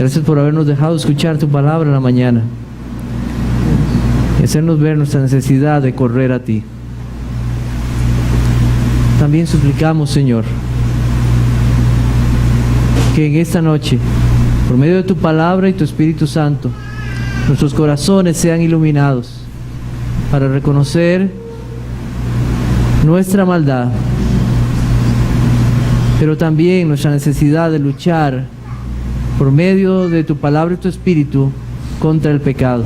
Gracias por habernos dejado escuchar tu palabra en la mañana y hacernos ver nuestra necesidad de correr a ti. También suplicamos, Señor, que en esta noche, por medio de tu palabra y tu Espíritu Santo, nuestros corazones sean iluminados para reconocer nuestra maldad, pero también nuestra necesidad de luchar por medio de tu palabra y tu Espíritu contra el pecado.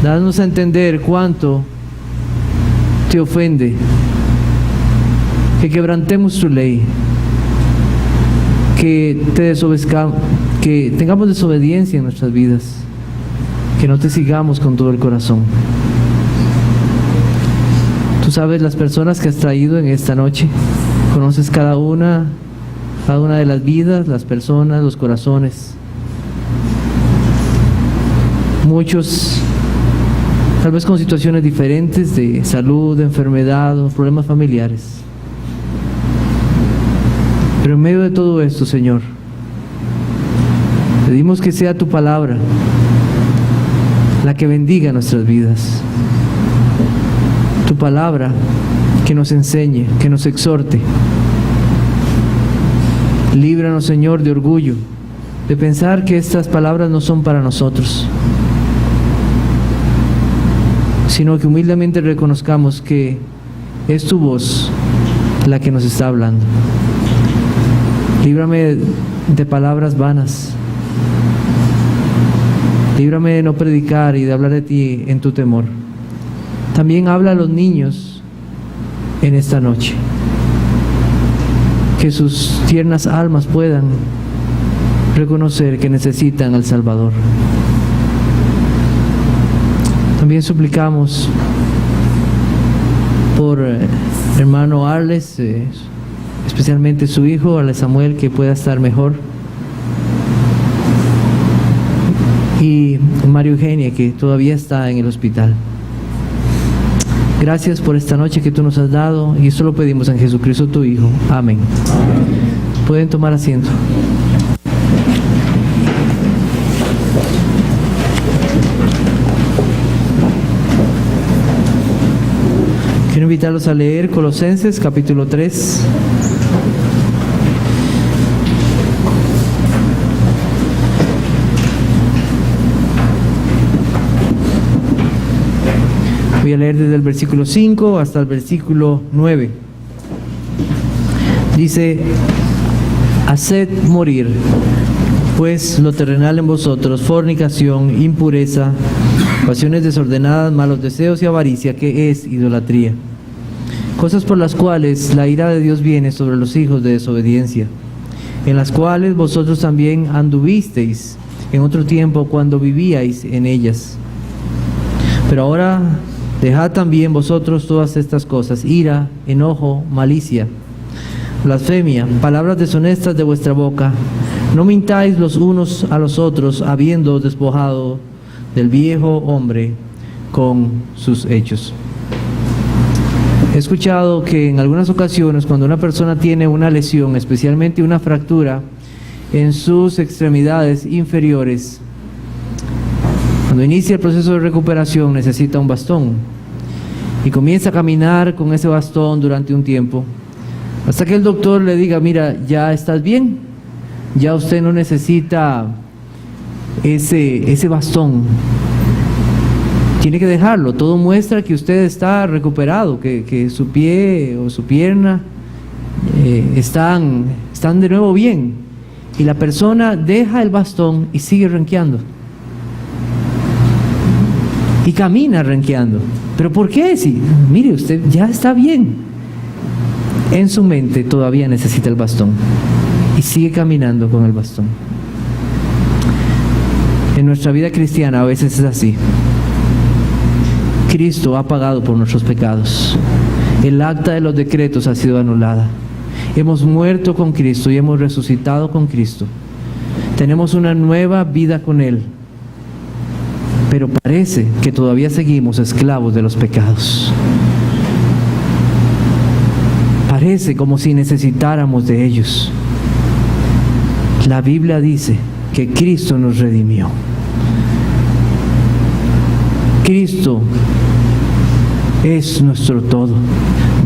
Danos a entender cuánto te ofende que quebrantemos tu ley, que tengamos desobediencia en nuestras vidas, que no te sigamos con todo el corazón. Tú sabes las personas que has traído en esta noche, conoces cada una de las vidas, las personas, los corazones. Muchos tal vez con situaciones diferentes de salud, de enfermedad o problemas familiares. Pero en medio de todo esto, Señor, pedimos que sea tu palabra la que bendiga nuestras vidas. Tu palabra que nos enseñe, que nos exhorte. Líbranos, Señor, de orgullo, de pensar que estas palabras no son para nosotros, sino que humildemente reconozcamos que es tu voz la que nos está hablando. Líbrame de palabras vanas. Líbrame de no predicar y de hablar de ti en tu temor. También habla a los niños en esta noche, que sus tiernas almas puedan reconocer que necesitan al Salvador. También suplicamos por hermano Arles, especialmente su hijo, Arles Samuel, que pueda estar mejor. Y María Eugenia, que todavía está en el hospital. Gracias por esta noche que tú nos has dado, y esto lo pedimos en Jesucristo tu Hijo. Amén. Pueden tomar asiento. Quiero invitarlos a leer Colosenses capítulo 3. Voy a leer desde el versículo 5 hasta el versículo 9. Dice: haced morir pues lo terrenal en vosotros, fornicación, impureza, pasiones desordenadas, malos deseos y avaricia, que es idolatría. Cosas por las cuales la ira de Dios viene sobre los hijos de desobediencia, en las cuales vosotros también anduvisteis en otro tiempo cuando vivíais en ellas. Pero ahora dejad también vosotros todas estas cosas: ira, enojo, malicia, blasfemia, palabras deshonestas de vuestra boca. No mintáis los unos a los otros, habiendo despojado del viejo hombre con sus hechos. He escuchado que en algunas ocasiones, cuando una persona tiene una lesión, especialmente una fractura en sus extremidades inferiores, cuando inicia el proceso de recuperación necesita un bastón y comienza a caminar con ese bastón durante un tiempo, hasta que el doctor le diga: mira, ya estás bien, ya usted no necesita ese bastón, tiene que dejarlo. Todo muestra que usted está recuperado, que su pie o su pierna están de nuevo bien, y la persona deja el bastón y sigue renqueando. Y camina renqueando. ¿Pero por qué? Si, mire, usted ya está bien. En su mente todavía necesita el bastón y sigue caminando con el bastón. En nuestra vida cristiana a veces es así. Cristo ha pagado por nuestros pecados. El acta de los decretos ha sido anulada. Hemos muerto con Cristo y hemos resucitado con Cristo. Tenemos una nueva vida con Él. Pero parece que todavía seguimos esclavos de los pecados. Parece como si necesitáramos de ellos. La Biblia dice que Cristo nos redimió. Cristo es nuestro todo.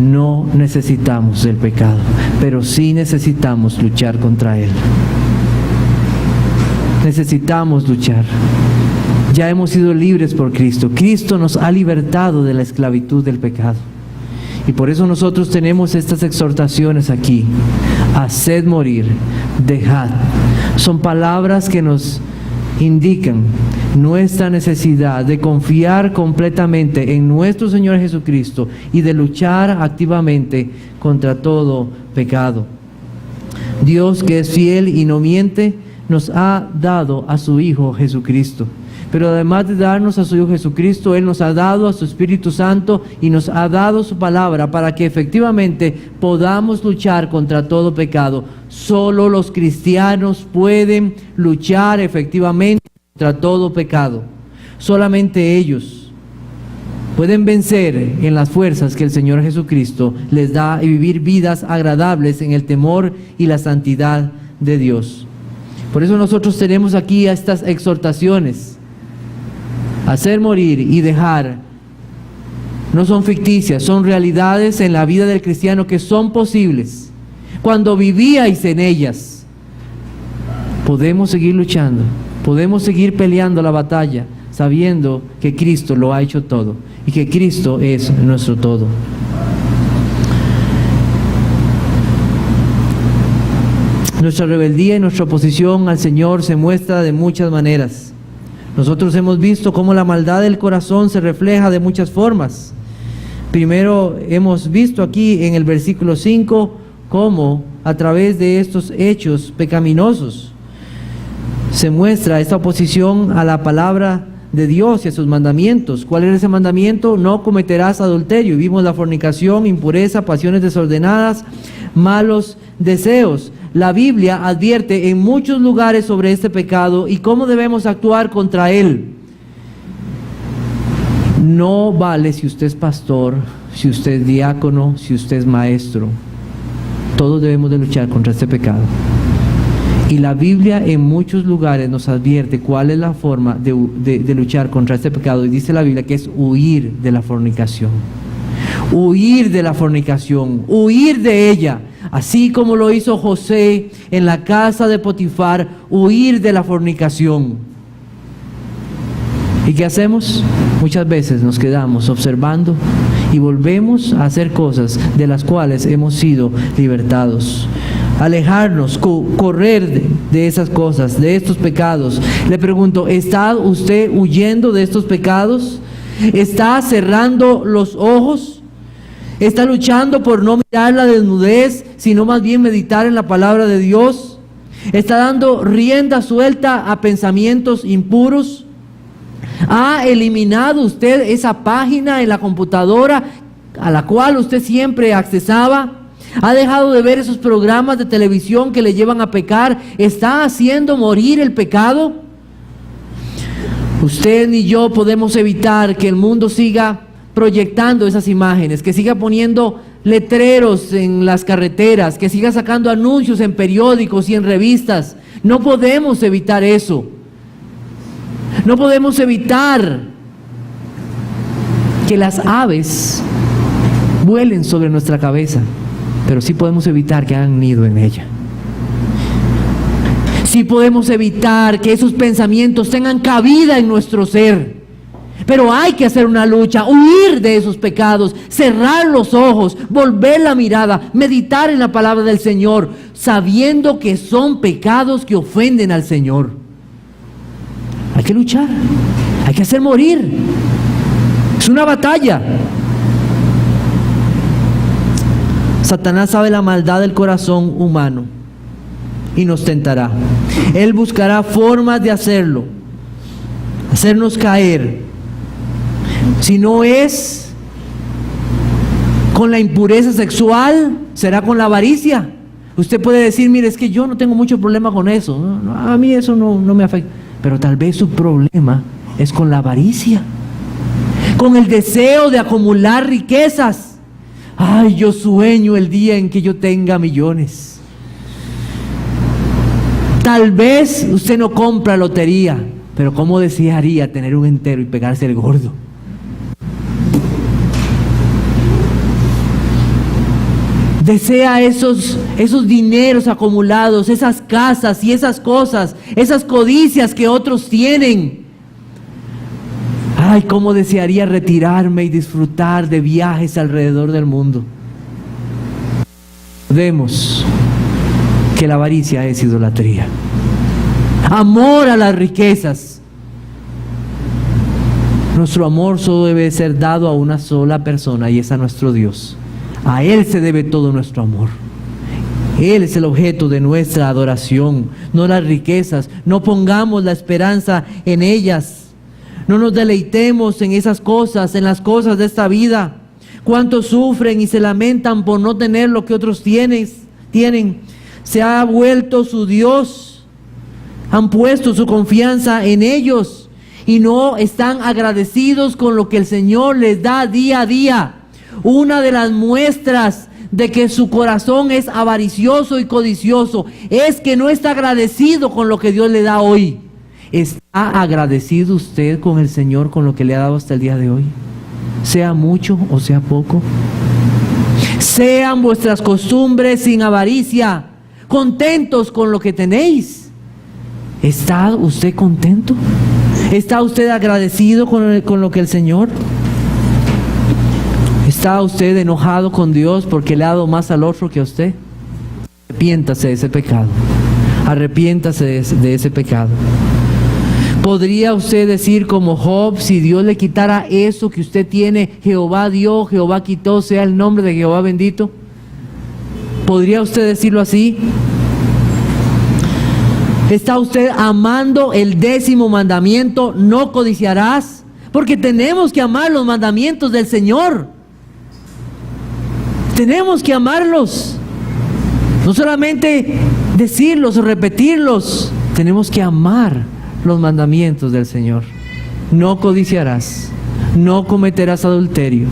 No necesitamos del pecado, pero sí necesitamos luchar contra él. Necesitamos luchar. Ya hemos sido libres por Cristo. Cristo nos ha libertado de la esclavitud del pecado. Y por eso nosotros tenemos estas exhortaciones aquí. Haced morir, dejad. Son palabras que nos indican nuestra necesidad de confiar completamente en nuestro Señor Jesucristo y de luchar activamente contra todo pecado. Dios, que es fiel y no miente, nos ha dado a su Hijo Jesucristo. Pero además de darnos a su Hijo Jesucristo, Él nos ha dado a su Espíritu Santo y nos ha dado su palabra para que efectivamente podamos luchar contra todo pecado. Solo los cristianos pueden luchar efectivamente contra todo pecado. Solamente ellos pueden vencer en las fuerzas que el Señor Jesucristo les da y vivir vidas agradables en el temor y la santidad de Dios. Por eso nosotros tenemos aquí estas exhortaciones. Hacer morir y dejar no son ficticias, son realidades en la vida del cristiano que son posibles. Cuando vivíais en ellas, podemos seguir luchando, podemos seguir peleando la batalla, sabiendo que Cristo lo ha hecho todo y que Cristo es nuestro todo. Nuestra rebeldía y nuestra oposición al Señor se muestra de muchas maneras. Nosotros hemos visto cómo la maldad del corazón se refleja de muchas formas. Primero hemos visto aquí en el versículo 5 cómo a través de estos hechos pecaminosos se muestra esta oposición a la palabra de Dios y a sus mandamientos. ¿Cuál es ese mandamiento? No cometerás adulterio. Vimos la fornicación, impureza, pasiones desordenadas, malos deseos. La Biblia advierte en muchos lugares sobre este pecado y cómo debemos actuar contra él. No vale si usted es pastor, si usted es diácono, si usted es maestro. Todos debemos de luchar contra este pecado. Y la Biblia en muchos lugares nos advierte cuál es la forma de luchar contra este pecado. Y dice la Biblia que es huir de la fornicación. Huir de la fornicación, huir de ella. Así como lo hizo José en la casa de Potifar, huir de la fornicación. ¿Y qué hacemos? Muchas veces nos quedamos observando y volvemos a hacer cosas de las cuales hemos sido libertados. Alejarnos, correr de esas cosas, de estos pecados. Le pregunto, ¿está usted huyendo de estos pecados? ¿Está cerrando los ojos? ¿Está luchando por no mirar la desnudez, sino más bien meditar en la palabra de Dios? ¿Está dando rienda suelta a pensamientos impuros? ¿Ha eliminado usted esa página en la computadora a la cual usted siempre accesaba? ¿Ha dejado de ver esos programas de televisión que le llevan a pecar? ¿Está haciendo morir el pecado? Usted ni yo podemos evitar que el mundo siga proyectando esas imágenes, que siga poniendo letreros en las carreteras, que siga sacando anuncios en periódicos y en revistas. No podemos evitar eso. No podemos evitar que las aves vuelen sobre nuestra cabeza, pero sí podemos evitar que hagan nido en ella. Sí podemos evitar que esos pensamientos tengan cabida en nuestro ser. Pero hay que hacer una lucha, huir de esos pecados, cerrar los ojos, volver la mirada, meditar en la palabra del Señor, sabiendo que son pecados que ofenden al Señor. Hay que luchar, hay que hacer morir. Es una batalla. Satanás sabe la maldad del corazón humano y nos tentará. Él buscará formas de hacerlo, hacernos caer. Si no es con la impureza sexual, será con la avaricia. Usted puede decir, mire, es que yo no tengo mucho problema con eso. No, a mí eso no me afecta. Pero tal vez su problema es con la avaricia, con el deseo de acumular riquezas. Ay, yo sueño el día en que yo tenga millones. Tal vez usted no compra lotería, pero ¿cómo desearía tener un entero y pegarse el gordo? Desea esos dineros acumulados, esas casas y esas cosas, esas codicias que otros tienen. Ay, cómo desearía retirarme y disfrutar de viajes alrededor del mundo. Vemos que la avaricia es idolatría. Amor a las riquezas. Nuestro amor solo debe ser dado a una sola persona, y es a nuestro Dios. A Él se debe todo nuestro amor. Él es el objeto de nuestra adoración, no las riquezas. No pongamos la esperanza en ellas. No nos deleitemos en esas cosas, en las cosas de esta vida. ¿Cuántos sufren y se lamentan por no tener lo que otros tienen? Se ha vuelto su Dios. Han puesto su confianza en ellos y no están agradecidos con lo que el Señor les da día a día. Una de las muestras de que su corazón es avaricioso y codicioso es que no está agradecido con lo que Dios le da hoy. ¿Está agradecido usted con el Señor con lo que le ha dado hasta el día de hoy? Sea mucho o sea poco. Sean vuestras costumbres sin avaricia, contentos con lo que tenéis. ¿Está usted contento? ¿Está usted agradecido con lo que el Señor? ¿Está usted enojado con Dios porque le ha dado más al otro que a usted? Arrepiéntase de ese pecado. Arrepiéntase de ese pecado. ¿Podría usted decir como Job, si Dios le quitara eso que usted tiene, Jehová dio, Jehová quitó, sea el nombre de Jehová bendito? ¿Podría usted decirlo así? ¿Está usted amando el 10º mandamiento, no codiciarás? Porque tenemos que amar los mandamientos del Señor. Tenemos que amarlos. No solamente decirlos o repetirlos, tenemos que amar los mandamientos del Señor. No codiciarás, no cometerás adulterio.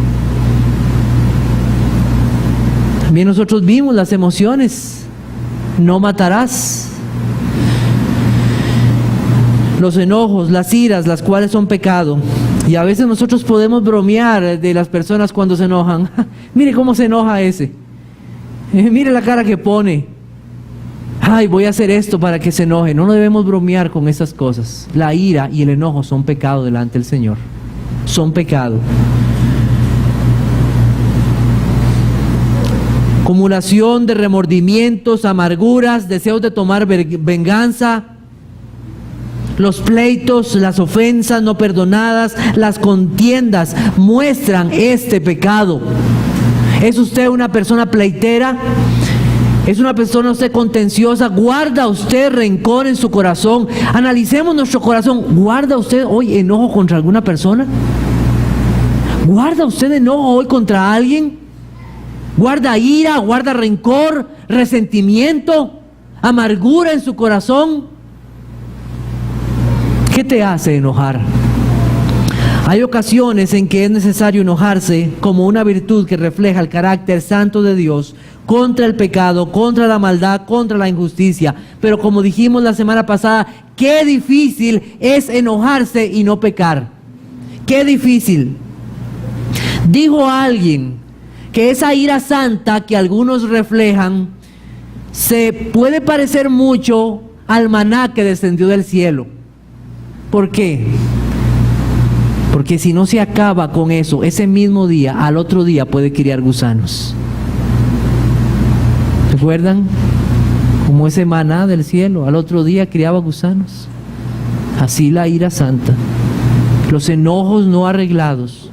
También nosotros vimos las emociones. No matarás. Los enojos, las iras, las cuales son pecado. Y a veces nosotros podemos bromear de las personas cuando se enojan. Mire cómo se enoja ese. Mire la cara que pone. Ay, voy a hacer esto para que se enoje. No debemos bromear con esas cosas. La ira y el enojo son pecado delante del Señor. Son pecado. Acumulación de remordimientos, amarguras, deseos de tomar venganza. Los pleitos, las ofensas no perdonadas, las contiendas muestran este pecado. ¿Es usted una persona pleitera? ¿Es una persona usted contenciosa? ¿Guarda usted rencor en su corazón? Analicemos nuestro corazón. ¿Guarda usted hoy enojo contra alguna persona? ¿Guarda usted enojo hoy contra alguien? ¿Guarda ira? ¿Guarda rencor? ¿Resentimiento? ¿Amargura en su corazón? ¿Qué te hace enojar? Hay ocasiones en que es necesario enojarse como una virtud que refleja el carácter santo de Dios contra el pecado, contra la maldad, contra la injusticia. Pero como dijimos la semana pasada, qué difícil es enojarse y no pecar. Qué difícil. Dijo alguien que esa ira santa que algunos reflejan se puede parecer mucho al maná que descendió del cielo. ¿Por qué? Porque si no se acaba con eso, ese mismo día, al otro día puede criar gusanos. ¿Recuerdan? Como ese maná del cielo, al otro día criaba gusanos. Así la ira santa. Los enojos no arreglados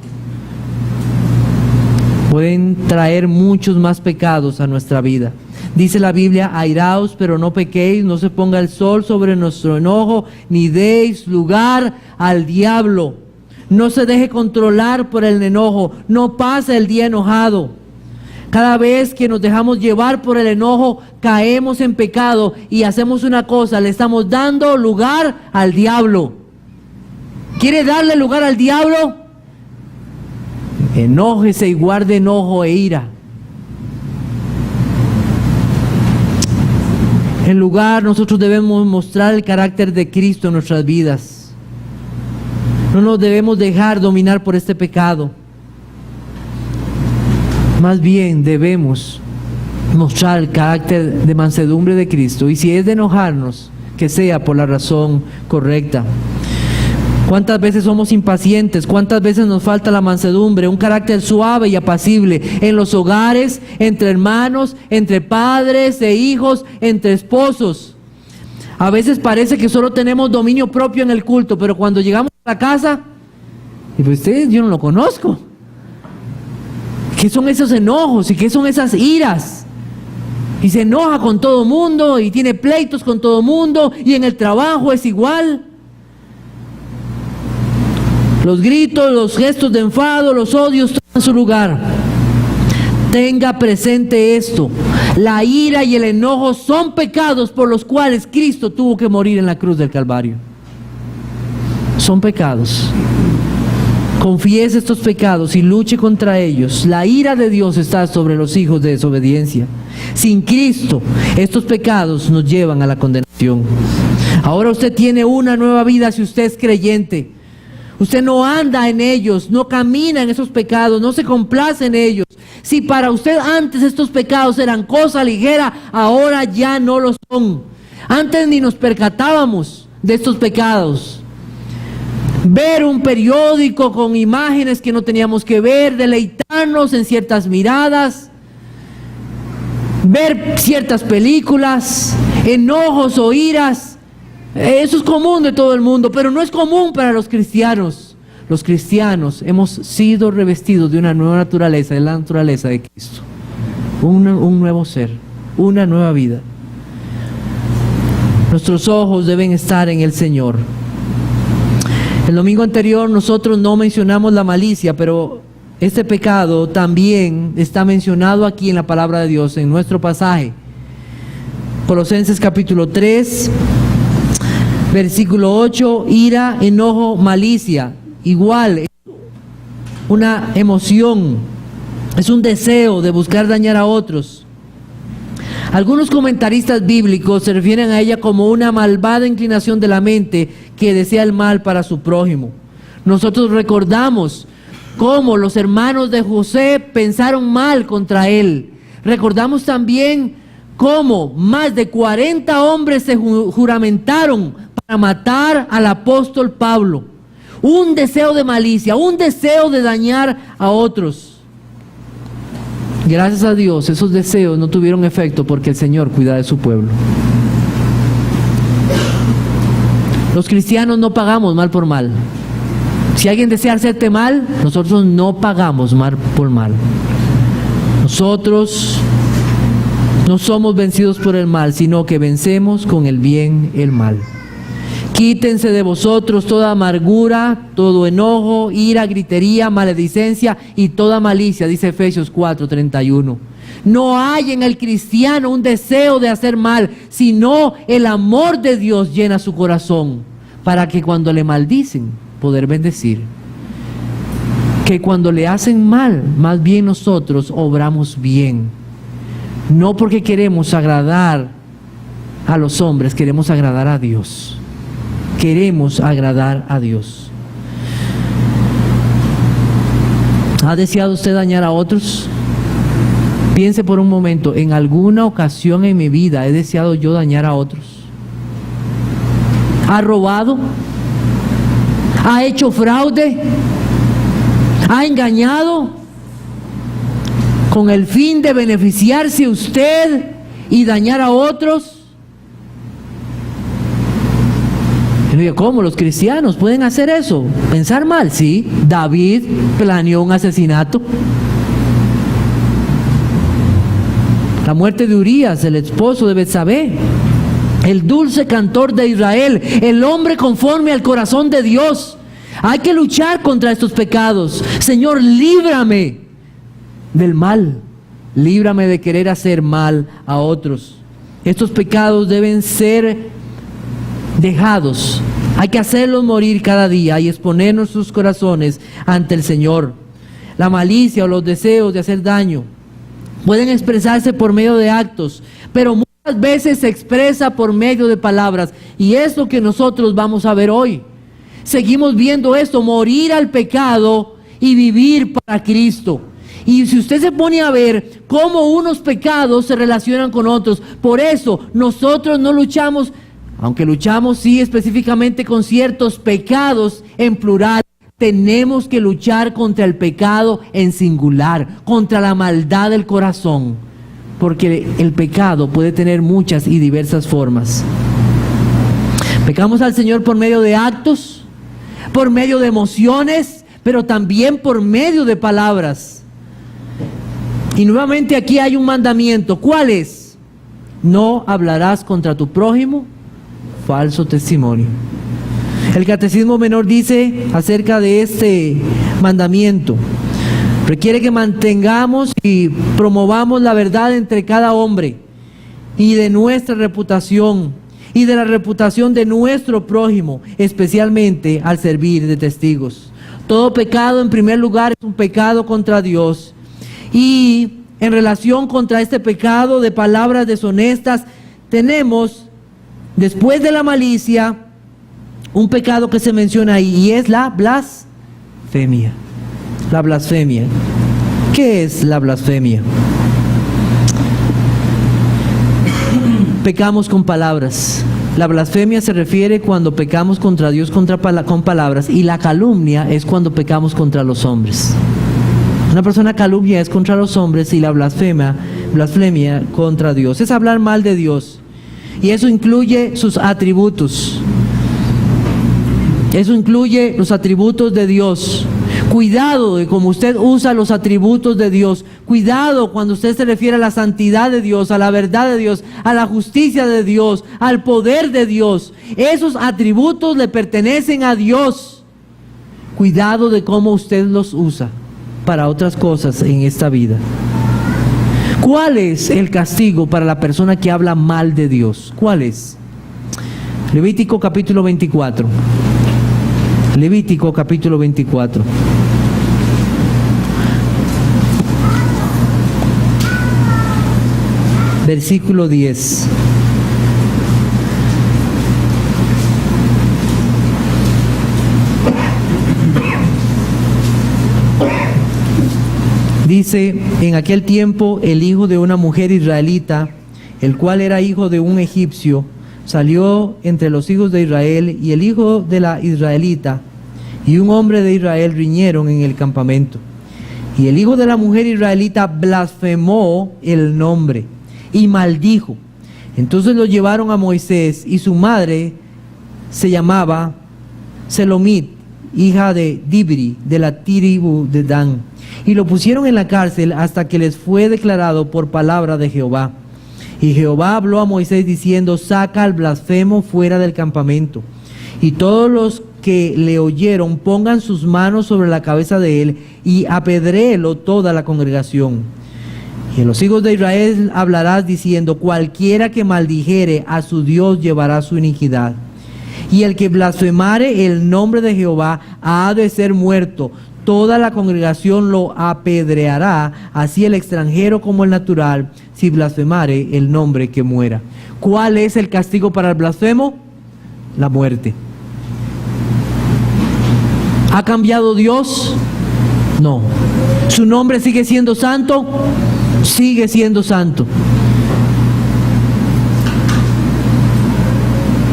pueden traer muchos más pecados a nuestra vida. Dice la Biblia, airaos, pero no pequéis, no se ponga el sol sobre nuestro enojo, ni deis lugar al diablo. No se deje controlar por el enojo, no pase el día enojado. Cada vez que nos dejamos llevar por el enojo, caemos en pecado y hacemos una cosa, le estamos dando lugar al diablo. ¿Quiere darle lugar al diablo? Enójese y guarde enojo e ira. En lugar, nosotros debemos mostrar el carácter de Cristo en nuestras vidas. No nos debemos dejar dominar por este pecado. Más bien debemos mostrar el carácter de mansedumbre de Cristo. Y si es de enojarnos, que sea por la razón correcta. ¿Cuántas veces somos impacientes? ¿Cuántas veces nos falta la mansedumbre? Un carácter suave y apacible en los hogares, entre hermanos, entre padres e hijos, entre esposos. A veces parece que solo tenemos dominio propio en el culto, pero cuando llegamos a la casa, y pues yo no lo conozco. ¿Qué son esos enojos y qué son esas iras? Y se enoja con todo mundo y tiene pleitos con todo mundo, y en el trabajo es igual. Los gritos, los gestos de enfado, los odios toman su lugar. Tenga presente esto: la ira y el enojo son pecados por los cuales Cristo tuvo que morir en la cruz del Calvario. Son pecados. Confiese estos pecados y luche contra ellos. La ira de Dios está sobre los hijos de desobediencia. Sin Cristo, estos pecados nos llevan a la condenación. Ahora usted tiene una nueva vida si usted es creyente. Usted no anda en ellos, no camina en esos pecados, no se complace en ellos. Si para usted antes estos pecados eran cosa ligera, ahora ya no lo son. Antes ni nos percatábamos de estos pecados. Ver un periódico con imágenes que no teníamos que ver, deleitarnos en ciertas miradas, ver ciertas películas, enojos o iras. Eso es común de todo el mundo, pero no es común para los cristianos. Los cristianos hemos sido revestidos de una nueva naturaleza, de la naturaleza de Cristo. Un nuevo ser, una nueva vida. Nuestros ojos deben estar en el Señor. El domingo anterior nosotros no mencionamos la malicia, pero este pecado también está mencionado aquí en la palabra de Dios, en nuestro pasaje. Colosenses capítulo 3, versículo 8, ira, enojo, malicia. Igual, una emoción, es un deseo de buscar dañar a otros. Algunos comentaristas bíblicos se refieren a ella como una malvada inclinación de la mente que desea el mal para su prójimo. Nosotros recordamos cómo los hermanos de José pensaron mal contra él. Recordamos también cómo más de 40 hombres se juramentaron para matar al apóstol Pablo. Un deseo de malicia, un deseo de dañar a otros. Gracias a Dios, esos deseos no tuvieron efecto porque el Señor cuida de su pueblo. Los cristianos no pagamos mal por mal. Si alguien desea hacerte mal, nosotros no pagamos mal por mal. Nosotros no somos vencidos por el mal, sino que vencemos con el bien el mal. Quítense de vosotros toda amargura, todo enojo, ira, gritería, maledicencia y toda malicia, dice Efesios 4:31. No hay en el cristiano un deseo de hacer mal, sino el amor de Dios llena su corazón, para que cuando le maldicen, poder bendecir. Que cuando le hacen mal, más bien nosotros obramos bien. No porque queremos agradar a los hombres, queremos agradar a Dios. Queremos agradar a Dios. ¿Ha deseado usted dañar a otros? Piense por un momento, ¿en alguna ocasión en mi vida he deseado yo dañar a otros? ¿Ha robado? ¿Ha hecho fraude? ¿Ha engañado? ¿Con el fin de beneficiarse usted y dañar a otros? ¿Cómo los cristianos pueden hacer eso? ¿Pensar mal? Sí, David planeó un asesinato. La muerte de Urías, el esposo de Betsabé, el dulce cantor de Israel, el hombre conforme al corazón de Dios. Hay que luchar contra estos pecados. Señor, líbrame del mal, líbrame de querer hacer mal a otros. Estos pecados deben ser dejados. Hay que hacerlos morir cada día y exponer nuestros corazones ante el Señor. La malicia o los deseos de hacer daño pueden expresarse por medio de actos, pero muchas veces se expresa por medio de palabras, y es lo que nosotros vamos a ver hoy. Seguimos viendo esto, morir al pecado y vivir para Cristo. Y si usted se pone a ver cómo unos pecados se relacionan con otros, por eso nosotros no luchamos, aunque luchamos sí específicamente con ciertos pecados en plural, tenemos que luchar contra el pecado en singular, contra la maldad del corazón, porque el pecado puede tener muchas y diversas formas. Pecamos al Señor por medio de actos, por medio de emociones, pero también por medio de palabras. Y nuevamente aquí hay un mandamiento. ¿Cuál es? No hablarás contra tu prójimo falso testimonio. El Catecismo Menor dice acerca de este mandamiento: requiere que mantengamos y promovamos la verdad entre cada hombre, y de nuestra reputación y de la reputación de nuestro prójimo, especialmente al servir de testigos. Todo pecado, en primer lugar, es un pecado contra Dios. Y en relación contra este pecado de palabras deshonestas, tenemos, después de la malicia, un pecado que se menciona ahí, y es la blasfemia. La blasfemia. ¿Qué es la blasfemia? Pecamos con palabras. La blasfemia se refiere cuando pecamos contra Dios con palabras, y la calumnia es cuando pecamos contra los hombres. Una persona calumnia es contra los hombres, y la blasfemia contra Dios. Es hablar mal de Dios. Y eso incluye sus atributos. Eso incluye los atributos de Dios. Cuidado de cómo usted usa los atributos de Dios. Cuidado cuando usted se refiere a la santidad de Dios, a la verdad de Dios, a la justicia de Dios, al poder de Dios. Esos atributos le pertenecen a Dios. Cuidado de cómo usted los usa para otras cosas en esta vida. ¿Cuál es el castigo para la persona que habla mal de Dios? ¿Cuál es? Levítico capítulo 24. Levítico capítulo 24. Versículo 10. Dice: en aquel tiempo el hijo de una mujer israelita, el cual era hijo de un egipcio, salió entre los hijos de Israel, y el hijo de la israelita y un hombre de Israel riñeron en el campamento. Y el hijo de la mujer israelita blasfemó el nombre y maldijo. Entonces lo llevaron a Moisés, y su madre se llamaba Selomit, hija de Dibri, de la tribu de Dan. Y lo pusieron en la cárcel hasta que les fue declarado por palabra de Jehová. Y Jehová habló a Moisés diciendo: saca al blasfemo fuera del campamento. Y todos los que le oyeron pongan sus manos sobre la cabeza de él, y apedréelo toda la congregación. Y en los hijos de Israel hablarás diciendo: cualquiera que maldijere a su Dios llevará su iniquidad. Y el que blasfemare el nombre de Jehová ha de ser muerto. Toda la congregación lo apedreará, así el extranjero como el natural, si blasfemare el nombre, que muera. ¿Cuál es el castigo para el blasfemo? La muerte. ¿Ha cambiado Dios? No. ¿Su nombre sigue siendo santo? Sigue siendo santo.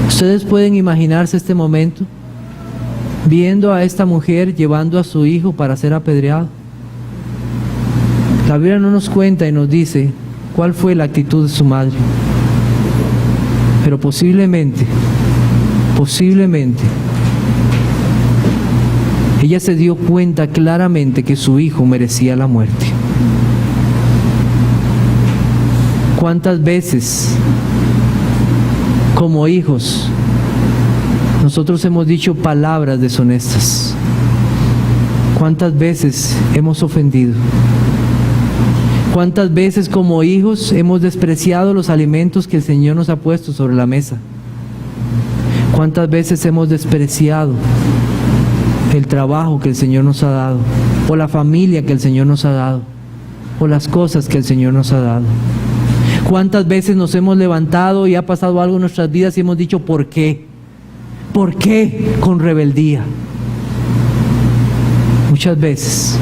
¿Ustedes pueden imaginarse este momento? Viendo a esta mujer llevando a su hijo para ser apedreado. La Biblia no nos cuenta y nos dice cuál fue la actitud de su madre. Pero posiblemente, ella se dio cuenta claramente que su hijo merecía la muerte. ¿Cuántas veces, como hijos, nosotros hemos dicho palabras deshonestas? ¿Cuántas veces hemos ofendido? ¿Cuántas veces como hijos hemos despreciado los alimentos que el Señor nos ha puesto sobre la mesa? ¿Cuántas veces hemos despreciado el trabajo que el Señor nos ha dado, o la familia que el Señor nos ha dado, o las cosas que el Señor nos ha dado? ¿Cuántas veces nos hemos levantado y ha pasado algo en nuestras vidas y hemos dicho ¿por qué? ¿Por qué? Con rebeldía. Muchas veces,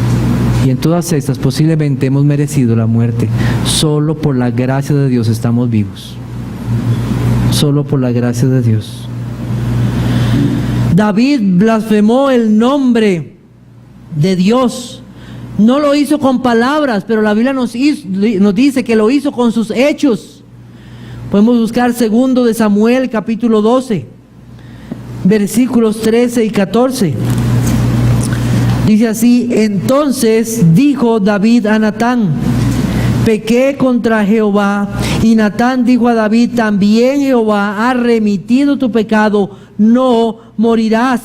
y en todas estas posiblemente hemos merecido la muerte. Solo por la gracia de Dios estamos vivos. Solo por la gracia de Dios. David blasfemó el nombre de Dios. No lo hizo con palabras, pero la Biblia nos dice que lo hizo con sus hechos. Podemos buscar 2 de Samuel, capítulo 12, versículos 13 y 14. Dice así: entonces dijo David a Natán: pequé contra Jehová. Y Natán dijo a David: también Jehová ha remitido tu pecado, no morirás.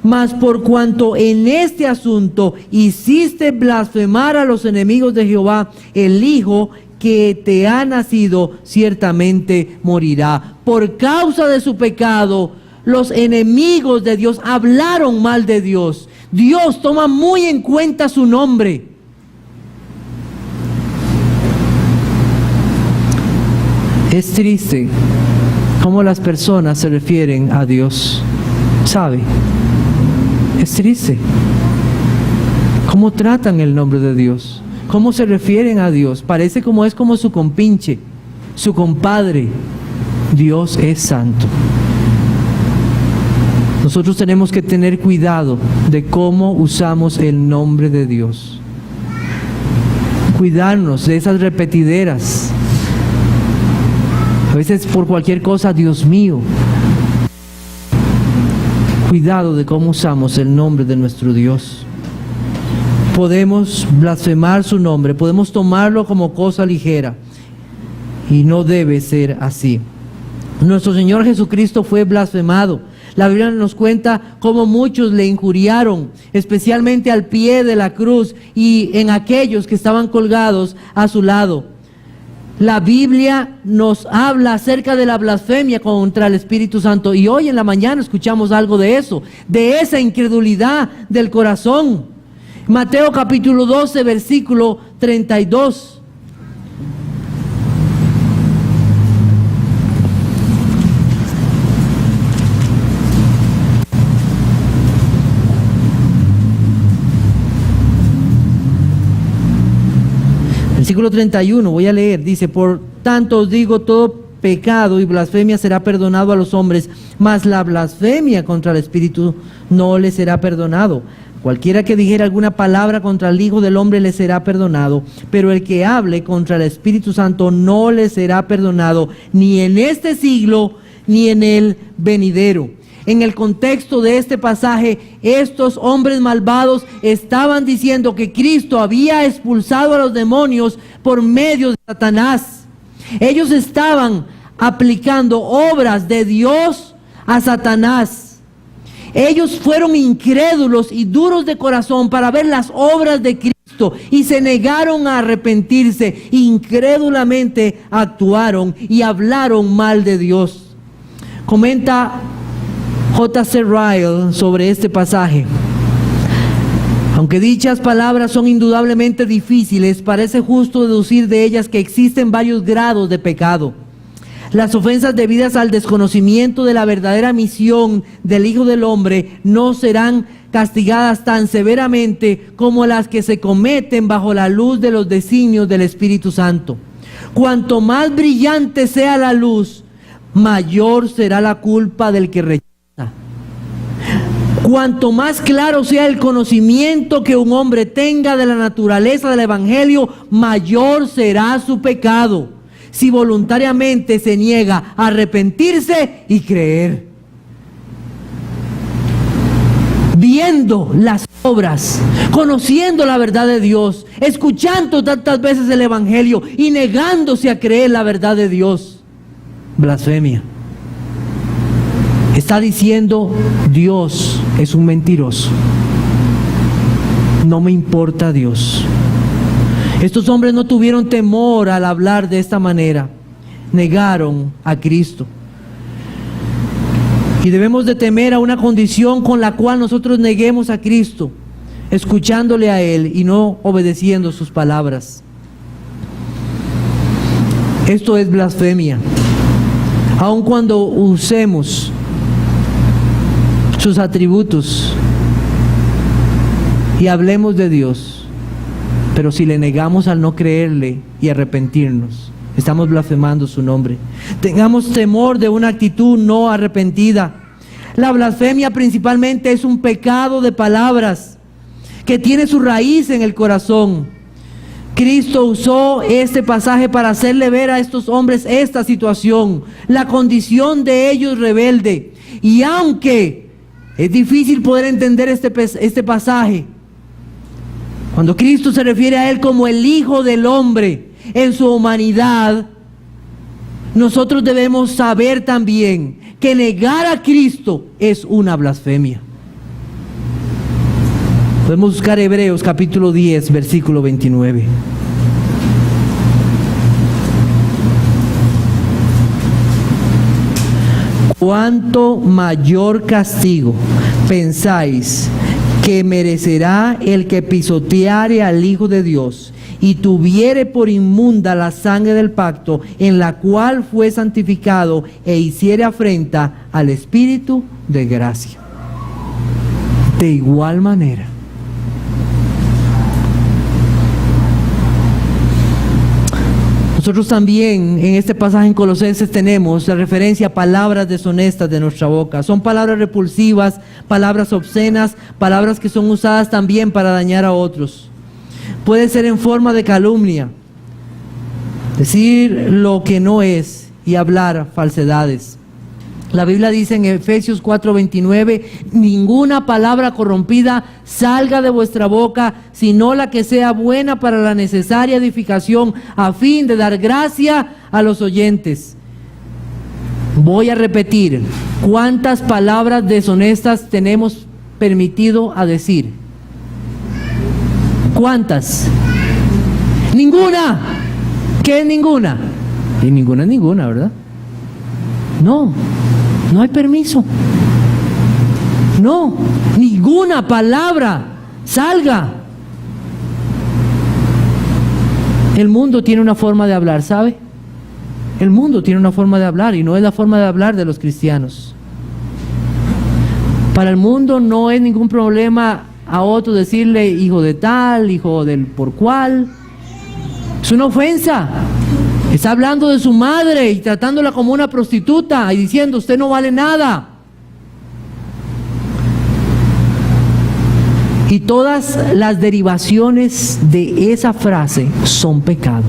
Mas por cuanto en este asunto hiciste blasfemar a los enemigos de Jehová, el hijo que te ha nacido ciertamente morirá. Por causa de su pecado, los enemigos de Dios hablaron mal de Dios. Dios toma muy en cuenta su nombre. Es triste cómo las personas se refieren a Dios. ¿Sabe? Es triste cómo tratan el nombre de Dios, cómo se refieren a Dios. Parece como es como su compinche, su compadre. Dios es santo. Nosotros tenemos que tener cuidado de cómo usamos el nombre de Dios. Cuidarnos de esas repetideras. A veces por cualquier cosa, Dios mío. Cuidado de cómo usamos el nombre de nuestro Dios. Podemos blasfemar su nombre, podemos tomarlo como cosa ligera. Y no debe ser así. Nuestro Señor Jesucristo fue blasfemado. La Biblia nos cuenta cómo muchos le injuriaron, especialmente al pie de la cruz y en aquellos que estaban colgados a su lado. La Biblia nos habla acerca de la blasfemia contra el Espíritu Santo, y hoy en la mañana escuchamos algo de eso, de esa incredulidad del corazón. Mateo capítulo 12, versículo 32. Versículo 31, voy a leer, dice: por tanto os digo, todo pecado y blasfemia será perdonado a los hombres, mas la blasfemia contra el Espíritu no le será perdonado. Cualquiera que dijera alguna palabra contra el Hijo del Hombre le será perdonado, pero el que hable contra el Espíritu Santo no le será perdonado, ni en este siglo, ni en el venidero. En el contexto de este pasaje, estos hombres malvados estaban diciendo que Cristo había expulsado a los demonios por medio de Satanás. Ellos estaban aplicando obras de Dios a Satanás. Ellos fueron incrédulos y duros de corazón para ver las obras de Cristo y se negaron a arrepentirse. Incrédulamente actuaron y hablaron mal de Dios. Comenta J.C. Ryle sobre este pasaje: aunque dichas palabras son indudablemente difíciles, parece justo deducir de ellas que existen varios grados de pecado. Las ofensas debidas al desconocimiento de la verdadera misión del Hijo del Hombre no serán castigadas tan severamente como las que se cometen bajo la luz de los designios del Espíritu Santo. Cuanto más brillante sea la luz, mayor será la culpa del que rechaza. Cuanto más claro sea el conocimiento que un hombre tenga de la naturaleza del Evangelio, mayor será su pecado, si voluntariamente se niega a arrepentirse y creer. Viendo las obras, conociendo la verdad de Dios, escuchando tantas veces el Evangelio y negándose a creer la verdad de Dios. Blasfemia. Está diciendo: Dios es un mentiroso. No me importa Dios. Estos hombres no tuvieron temor al hablar de esta manera. Negaron a Cristo. Y debemos de temer a una condición con la cual nosotros neguemos a Cristo, escuchándole a Él y no obedeciendo sus palabras. Esto es blasfemia. Aun cuando usemos sus atributos y hablemos de Dios, pero si le negamos al no creerle y arrepentirnos, estamos blasfemando su nombre. Tengamos temor de una actitud no arrepentida. La blasfemia principalmente es un pecado de palabras que tiene su raíz en el corazón. Cristo usó este pasaje para hacerle ver a estos hombres esta situación, la condición de ellos rebelde. Y aunque es difícil poder entender este pasaje, cuando Cristo se refiere a Él como el Hijo del Hombre en su humanidad, nosotros debemos saber también que negar a Cristo es una blasfemia. Podemos buscar Hebreos capítulo 10, versículo 29. ¿Cuánto mayor castigo pensáis que merecerá el que pisoteare al Hijo de Dios y tuviere por inmunda la sangre del pacto en la cual fue santificado e hiciere afrenta al Espíritu de gracia? De igual manera, nosotros también en este pasaje en Colosenses tenemos la referencia a palabras deshonestas de nuestra boca. Son palabras repulsivas, palabras obscenas, palabras que son usadas también para dañar a otros. Puede ser en forma de calumnia, decir lo que no es y hablar falsedades. La Biblia dice en Efesios 4:29, ninguna palabra corrompida salga de vuestra boca, sino la que sea buena para la necesaria edificación, a fin de dar gracia a los oyentes. Voy a repetir, ¿cuántas palabras deshonestas tenemos permitido a decir? ¿Cuántas? Ninguna. ¿Qué es ninguna? Y ninguna es ninguna, ¿verdad? No hay permiso. No, ninguna palabra salga. El mundo tiene una forma de hablar, ¿sabe? El mundo tiene una forma de hablar y no es la forma de hablar de los cristianos. Para el mundo no es ningún problema a otro decirle hijo de tal, hijo del por cual. Es una ofensa. Está hablando de su madre y tratándola como una prostituta y diciendo usted no vale nada. Y todas las derivaciones de esa frase son pecado.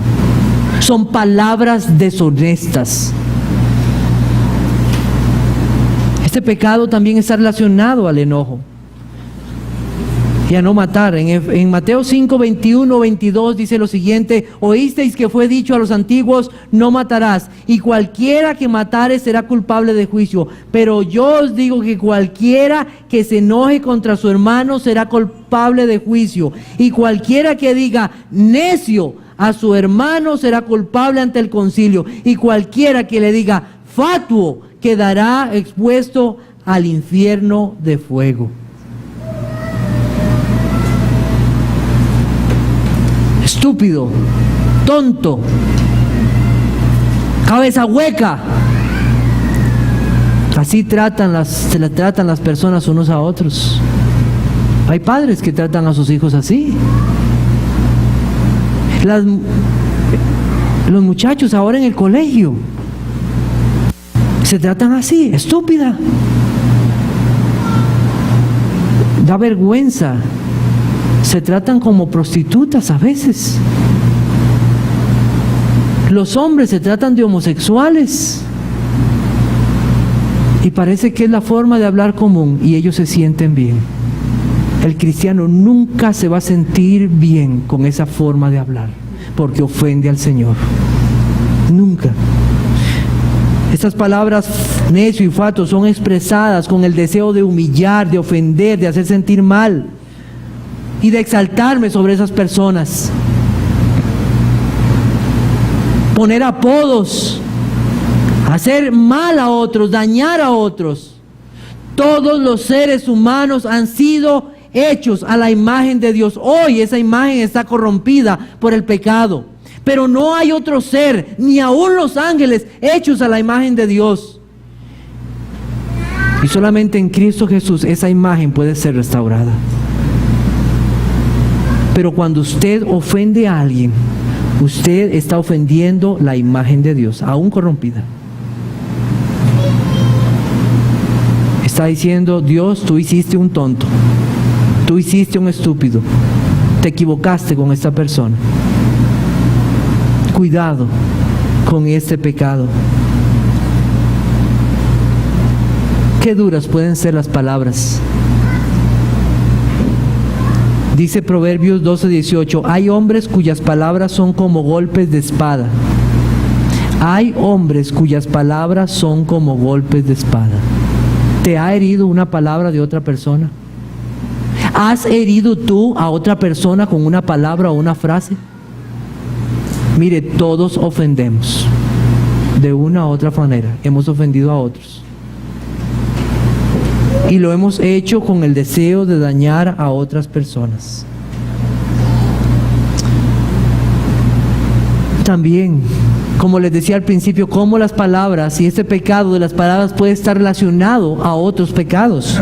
Son palabras deshonestas. Este pecado también está relacionado al enojo y a no matar. En Mateo 5, 21, 22 dice lo siguiente: oísteis que fue dicho a los antiguos, no matarás, y cualquiera que matare será culpable de juicio. Pero yo os digo que cualquiera que se enoje contra su hermano será culpable de juicio, y cualquiera que diga necio a su hermano será culpable ante el concilio, y cualquiera que le diga fatuo quedará expuesto al infierno de fuego. Estúpido, tonto, cabeza hueca. Así se le tratan las personas unos a otros. Hay padres que tratan a sus hijos así. Los muchachos ahora en el colegio se tratan así, estúpida. Da vergüenza. Se tratan como prostitutas a veces. Los hombres se tratan de homosexuales. Y parece que es la forma de hablar común y ellos se sienten bien. El cristiano nunca se va a sentir bien con esa forma de hablar, porque ofende al Señor. Nunca. Estas palabras necio y fatuo son expresadas con el deseo de humillar, de ofender, de hacer sentir mal y de exaltarme sobre esas personas. Poner apodos, hacer mal a otros, dañar a otros. Todos los seres humanos han sido hechos a la imagen de Dios. Hoy esa imagen está corrompida por el pecado. pero no hay otro ser, ni aun los ángeles, hechos a la imagen de Dios. Y solamente en Cristo Jesús esa imagen puede ser restaurada. Pero cuando usted ofende a alguien, usted está ofendiendo la imagen de Dios, aún corrompida. Está diciendo: Dios, tú hiciste un tonto, tú hiciste un estúpido, te equivocaste con esta persona. Cuidado con este pecado. Qué duras pueden ser las palabras. Dice Proverbios 12:18, hay hombres cuyas palabras son como golpes de espada. Hay hombres cuyas palabras son como golpes de espada. ¿Te ha herido una palabra de otra persona? ¿Has herido tú a otra persona con una palabra o una frase? Mire, todos ofendemos. De una u otra manera, hemos ofendido a otros. Y lo hemos hecho con el deseo de dañar a otras personas. También, como les decía al principio, cómo las palabras y este pecado de las palabras puede estar relacionado a otros pecados.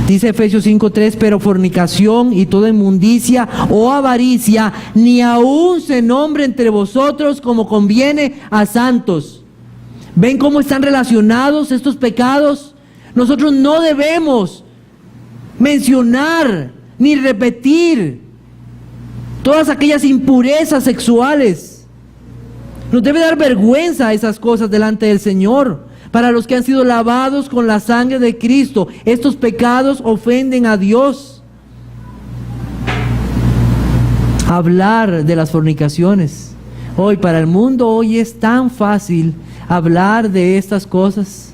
Dice Efesios 5:3, pero fornicación y toda inmundicia o avaricia ni aún se nombre entre vosotros como conviene a santos. ¿Ven cómo están relacionados estos pecados? Nosotros no debemos mencionar ni repetir todas aquellas impurezas sexuales. Nos debe dar vergüenza esas cosas delante del Señor. Para los que han sido lavados con la sangre de Cristo, estos pecados ofenden a Dios. Hablar de las fornicaciones. Hoy, para el mundo, hoy es tan fácil hablar de estas cosas.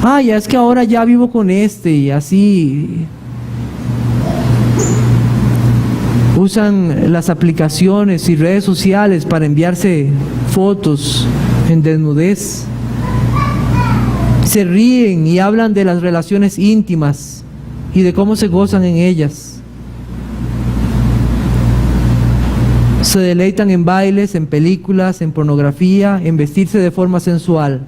Ay, es que ahora ya vivo con este y así. Usan las aplicaciones y redes sociales para enviarse fotos en desnudez. Se ríen y hablan de las relaciones íntimas y de cómo se gozan en ellas. Se deleitan en bailes, en películas, en pornografía, en vestirse de forma sensual.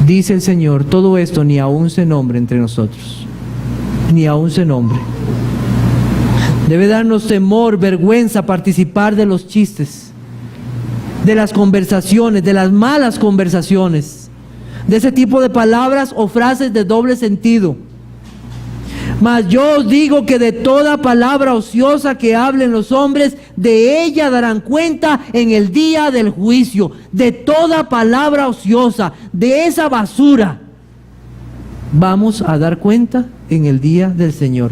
Dice el Señor, todo esto ni aún se nombre entre nosotros. Ni aún se nombre. Debe darnos temor, vergüenza participar de los chistes, de las conversaciones, de las malas conversaciones, de ese tipo de palabras o frases de doble sentido. Mas yo os digo que de toda palabra ociosa que hablen los hombres, de ella darán cuenta en el día del juicio. De toda palabra ociosa, de esa basura, vamos a dar cuenta en el día del Señor.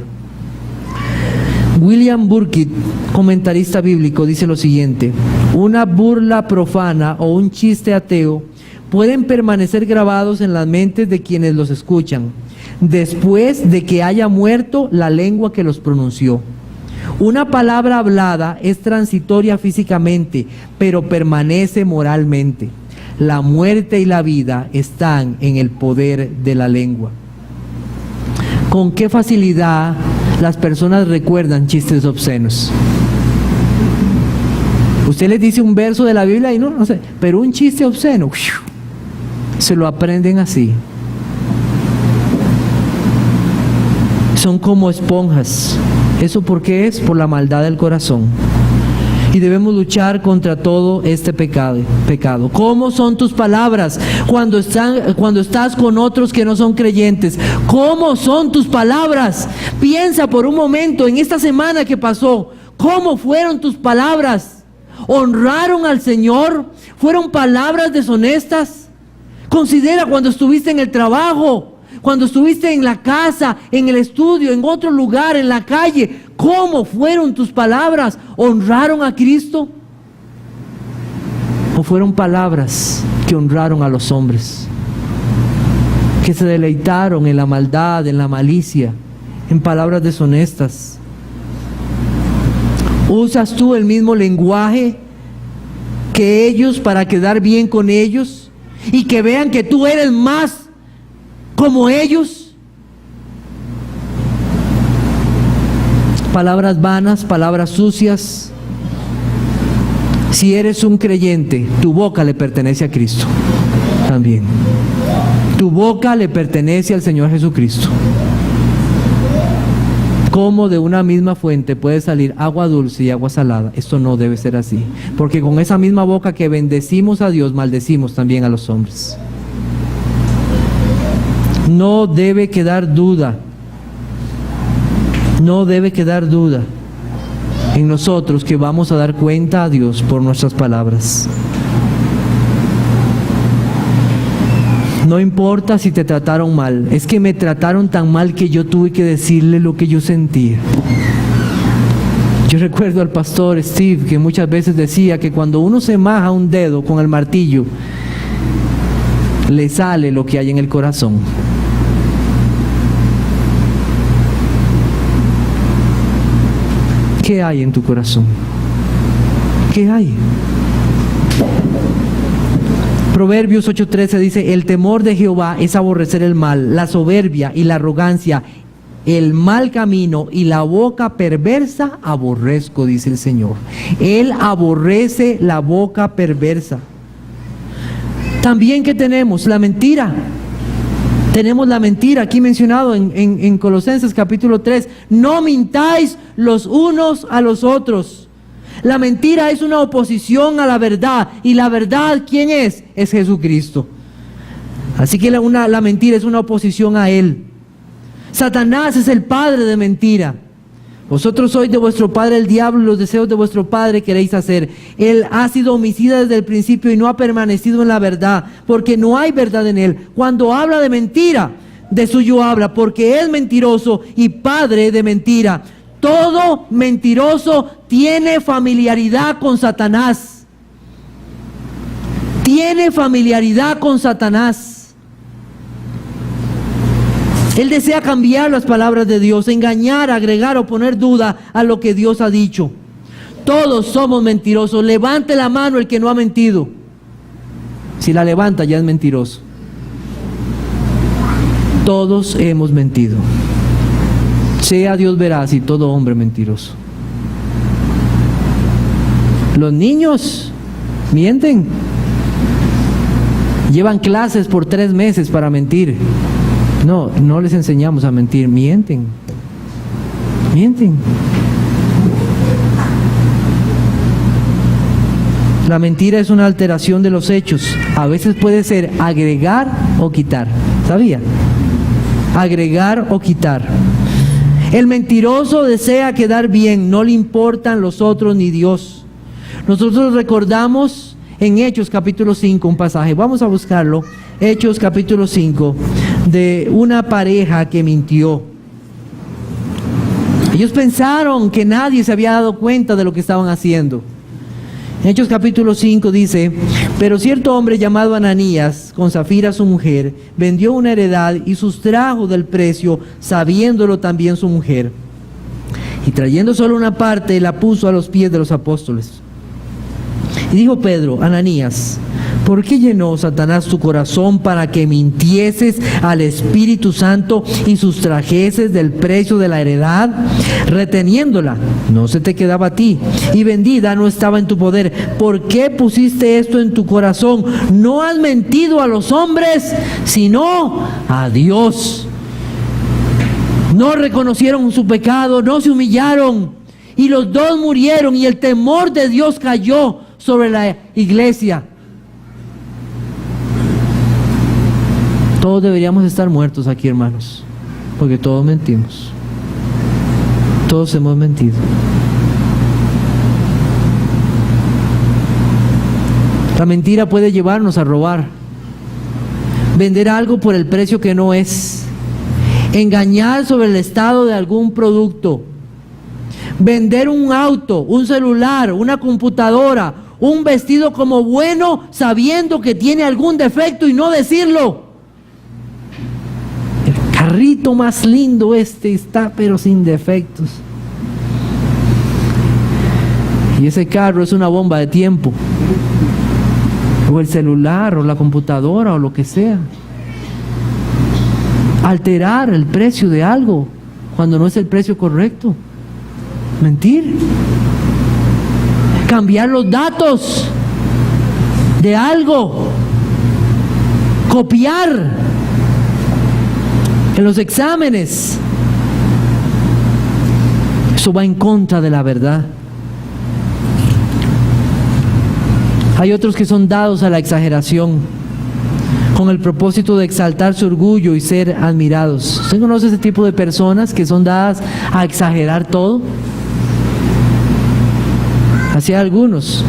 William Burkitt, comentarista bíblico, dice lo siguiente: una burla profana o un chiste ateo pueden permanecer grabados en las mentes de quienes los escuchan, después de que haya muerto la lengua que los pronunció. Una palabra hablada es transitoria físicamente, pero permanece moralmente. La muerte y la vida están en el poder de la lengua. ¿Con qué facilidad las personas recuerdan chistes obscenos? Usted les dice un verso de la Biblia y no sé, pero un chiste obsceno, se lo aprenden así. Son como esponjas. ¿Eso por qué es? Por la maldad del corazón. Y debemos luchar contra todo este pecado. ¿Cómo son tus palabras cuando estás con otros que no son creyentes? ¿Cómo son tus palabras? Piensa por un momento en esta semana que pasó. ¿Cómo fueron tus palabras? ¿Honraron al Señor? ¿Fueron palabras deshonestas? Considera cuando estuviste en el trabajo, cuando estuviste en la casa, en el estudio, en otro lugar, en la calle. ¿Cómo fueron tus palabras? ¿Honraron a Cristo? ¿O fueron palabras que honraron a los hombres? Que se deleitaron en la maldad, en la malicia, en palabras deshonestas. ¿Usas tú el mismo lenguaje que ellos para quedar bien con ellos? Y que vean que tú eres más como ellos. Palabras vanas, palabras sucias, Si eres un creyente, tu boca le pertenece a Cristo también. Tu boca le pertenece al Señor Jesucristo. ¿Cómo de una misma fuente puede salir agua dulce y agua salada? Esto no debe ser así, porque con esa misma boca que bendecimos a Dios, maldecimos también a los hombres. No debe quedar duda, no debe quedar duda en nosotros que vamos a dar cuenta a Dios por nuestras palabras. No importa si te trataron mal, es que me trataron tan mal que yo tuve que decirle lo que yo sentía. Yo recuerdo al pastor Steve que muchas veces decía que cuando uno se maja un dedo con el martillo, le sale lo que hay en el corazón. ¿Qué hay en tu corazón? ¿Qué hay? Proverbios 8:13 dice: el temor de Jehová es aborrecer el mal, la soberbia y la arrogancia, el mal camino y la boca perversa aborrezco, dice el Señor. Él aborrece la boca perversa. También, ¿qué tenemos? La mentira. Tenemos la mentira, aquí mencionado en Colosenses capítulo 3. No mintáis los unos a los otros. La mentira es una oposición a la verdad. ¿Y la verdad quién es? Es Jesucristo. Así que la mentira es una oposición a Él. Satanás es el padre de mentira. Vosotros sois de vuestro padre el diablo, y los deseos de vuestro padre queréis hacer. Él ha sido homicida desde el principio y no ha permanecido en la verdad, porque no hay verdad en él. Cuando habla de mentira, de suyo habla, porque es mentiroso y padre de mentira. Todo mentiroso tiene familiaridad con Satanás. Tiene familiaridad con Satanás. Él desea cambiar las palabras de Dios, engañar, agregar o poner duda a lo que Dios ha dicho. Todos somos mentirosos. Levante la mano el que no ha mentido. Si la levanta ya es mentiroso. Todos hemos mentido. Sea Dios veraz y todo hombre mentiroso. Los niños mienten. Llevan clases por 3 meses para mentir. No les enseñamos a mentir. Mienten. La mentira es una alteración de los hechos. A veces puede ser agregar o quitar. ¿Sabía? Agregar o quitar. El mentiroso desea quedar bien, no le importan los otros ni Dios. Nosotros recordamos en Hechos capítulo 5 un pasaje, vamos a buscarlo, Hechos capítulo 5, de una pareja que mintió. Ellos pensaron que nadie se había dado cuenta de lo que estaban haciendo. Hechos capítulo 5 dice: pero cierto hombre llamado Ananías, con Zafira su mujer, vendió una heredad y sustrajo del precio, sabiéndolo también su mujer. Y trayendo solo una parte, la puso a los pies de los apóstoles. Y dijo Pedro: Ananías, ¿por qué llenó Satanás tu corazón para que mintieses al Espíritu Santo y sustrajeses del precio de la heredad? Reteniéndola, no se te quedaba a ti, y vendida no estaba en tu poder. ¿Por qué pusiste esto en tu corazón? No has mentido a los hombres, sino a Dios. No reconocieron su pecado, no se humillaron, y los dos murieron, y el temor de Dios cayó sobre la iglesia. Todos deberíamos estar muertos aquí, hermanos, porque todos mentimos. Todos hemos mentido. La mentira puede llevarnos a robar, vender algo por el precio que no es, engañar sobre el estado de algún producto, vender un auto, un celular, una computadora, un vestido como bueno sabiendo que tiene algún defecto y no decirlo. El carrito más lindo está pero sin defectos. Y ese carro es una bomba de tiempo. O el celular, o la computadora, o lo que sea. Alterar el precio de algo cuando no es el precio correcto. Mentir. cambiar los datos de algo, copiar en los exámenes. Eso va en contra de la verdad. Hay otros que son dados a la exageración, con el propósito de exaltar su orgullo y ser admirados. ¿Usted conoce ese tipo de personas que son dadas a exagerar todo? Así hay algunos.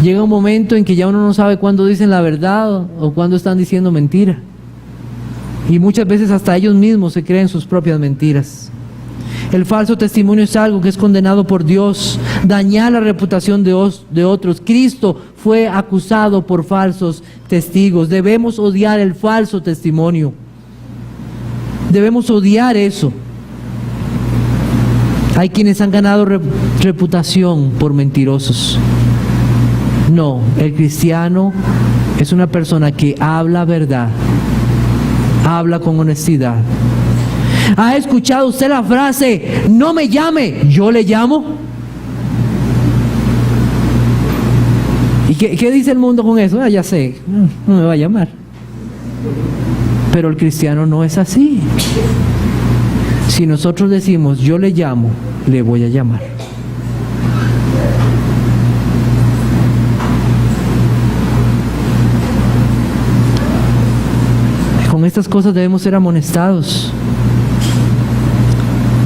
Llega un momento en que ya uno no sabe cuándo dicen la verdad o cuándo están diciendo mentira. Y muchas veces hasta ellos mismos se creen sus propias mentiras. El falso testimonio es algo que es condenado por Dios. Dañar la reputación de otros. Cristo fue acusado por falsos testigos. Debemos odiar el falso testimonio. Debemos odiar eso. Hay quienes han ganado reputación por mentirosos. No, el cristiano es una persona que habla verdad, habla con honestidad. ¿Ha escuchado usted la frase, no me llame, yo le llamo? ¿Y qué dice el mundo con eso? Ya sé, no me va a llamar. Pero el cristiano no es así. Si nosotros decimos, yo le llamo, le voy a llamar. Con estas cosas debemos ser amonestados.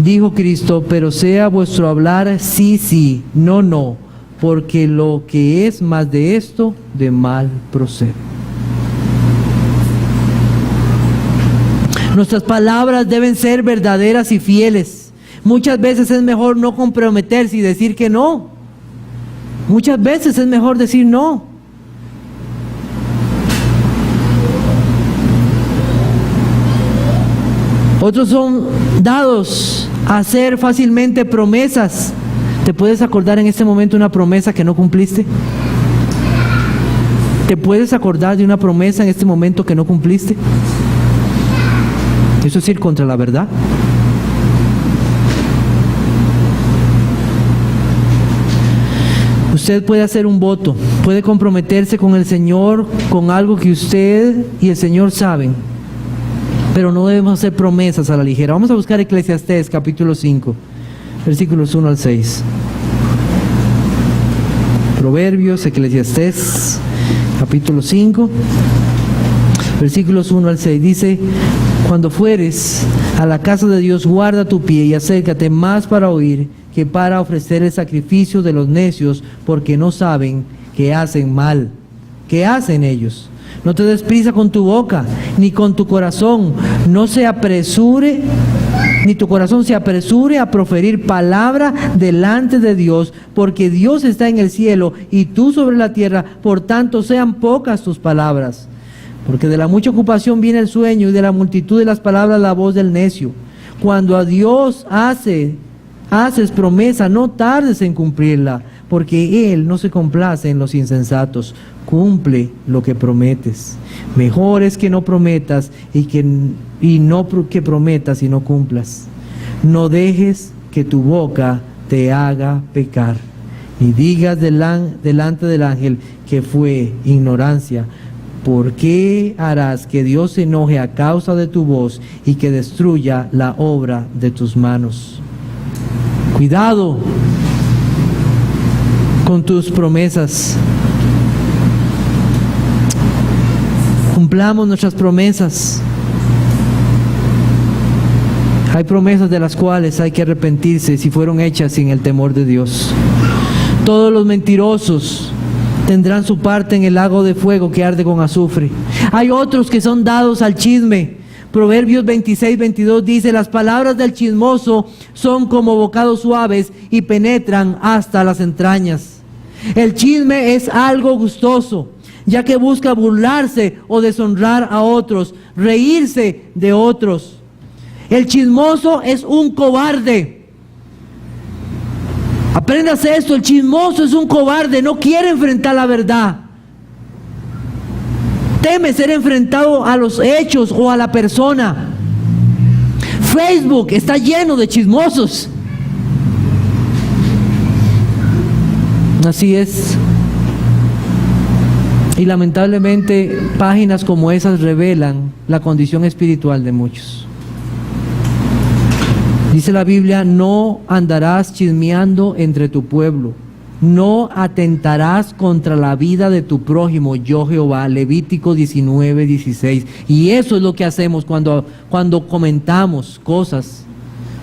Dijo Cristo, pero sea vuestro hablar sí, sí, no, no, porque lo que es más de esto, de mal procede. Nuestras palabras deben ser verdaderas y fieles. Muchas veces es mejor no comprometerse y decir que no. Muchas veces es mejor decir no. Otros son dados a hacer fácilmente promesas. ¿Te puedes acordar en este momento una promesa que no cumpliste? ¿Te puedes acordar de una promesa en este momento que no cumpliste? Eso es ir contra la verdad. Usted puede hacer un voto, puede comprometerse con el Señor con algo que usted y el Señor saben, pero no debemos hacer promesas a la ligera. Vamos a buscar Eclesiastés capítulo 5, versículos 1 al 6. Proverbios, Eclesiastés capítulo 5, versículos 1 al 6. Dice, cuando fueres a la casa de Dios, guarda tu pie y acércate más para oír que para ofrecer el sacrificio de los necios, porque no saben que hacen mal. ¿Qué hacen ellos? No te des prisa con tu boca, ni con tu corazón, no se apresure, ni tu corazón se apresure a proferir palabra delante de Dios, porque Dios está en el cielo y tú sobre la tierra, por tanto sean pocas tus palabras. Porque de la mucha ocupación viene el sueño, y de la multitud de las palabras la voz del necio. Cuando a Dios haces promesa, no tardes en cumplirla, porque Él no se complace en los insensatos. Cumple lo que prometes. Mejor es que no prometas y no que prometas y no cumplas. No dejes que tu boca te haga pecar, ni digas delante del ángel que fue ignorancia. ¿Por qué harás que Dios se enoje a causa de tu voz y que destruya la obra de tus manos? Cuidado con tus promesas. Cumplamos nuestras promesas. Hay promesas de las cuales hay que arrepentirse si fueron hechas sin el temor de Dios. Todos los mentirosos tendrán su parte en el lago de fuego que arde con azufre. Hay otros que son dados al chisme. Proverbios 26-22 dice, las palabras del chismoso son como bocados suaves y penetran hasta las entrañas. El chisme es algo gustoso, ya que busca burlarse o deshonrar a otros, reírse de otros. El chismoso es un cobarde. Apréndase esto, el chismoso es un cobarde, no quiere enfrentar la verdad. Teme ser enfrentado a los hechos o a la persona. Facebook está lleno de chismosos. Así es. Y lamentablemente páginas como esas revelan la condición espiritual de muchos. Dice la Biblia: no andarás chismeando entre tu pueblo, no atentarás contra la vida de tu prójimo, yo Jehová. Levítico 19:16. Y eso es lo que hacemos cuando comentamos cosas,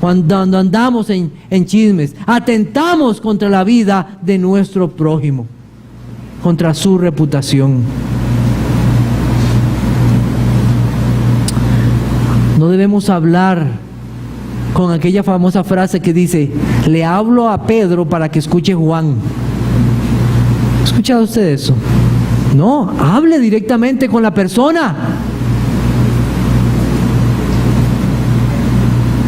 cuando andamos en chismes. Atentamos contra la vida de nuestro prójimo, contra su reputación. No debemos hablar con aquella famosa frase que dice: le hablo a Pedro para que escuche Juan. ¿Ha escuchado usted eso? No, hable directamente con la persona.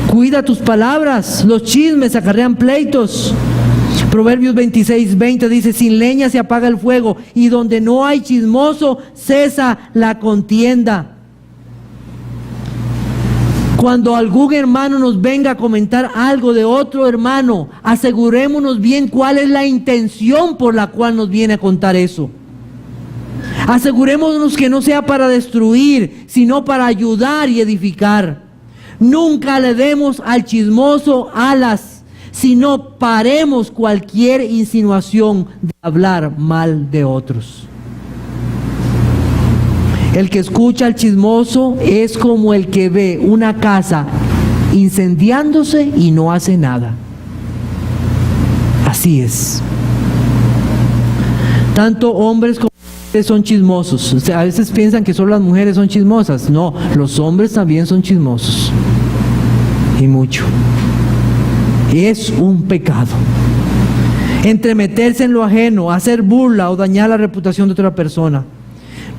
Cuida tus palabras. Los chismes acarrean pleitos. Proverbios 26:20 dice: sin leña se apaga el fuego, y donde no hay chismoso cesa la contienda. Cuando algún hermano nos venga a comentar algo de otro hermano, asegurémonos bien cuál es la intención por la cual nos viene a contar eso. Asegurémonos que no sea para destruir, sino para ayudar y edificar. Nunca le demos al chismoso alas, sino paremos cualquier insinuación de hablar mal de otros. El que escucha al chismoso es como el que ve una casa incendiándose y no hace nada. Así es. Tanto hombres como mujeres son chismosos. O sea, a veces piensan que solo las mujeres son chismosas. No, los hombres también son chismosos. Y mucho. Es un pecado. Entremeterse en lo ajeno, hacer burla o dañar la reputación de otra persona.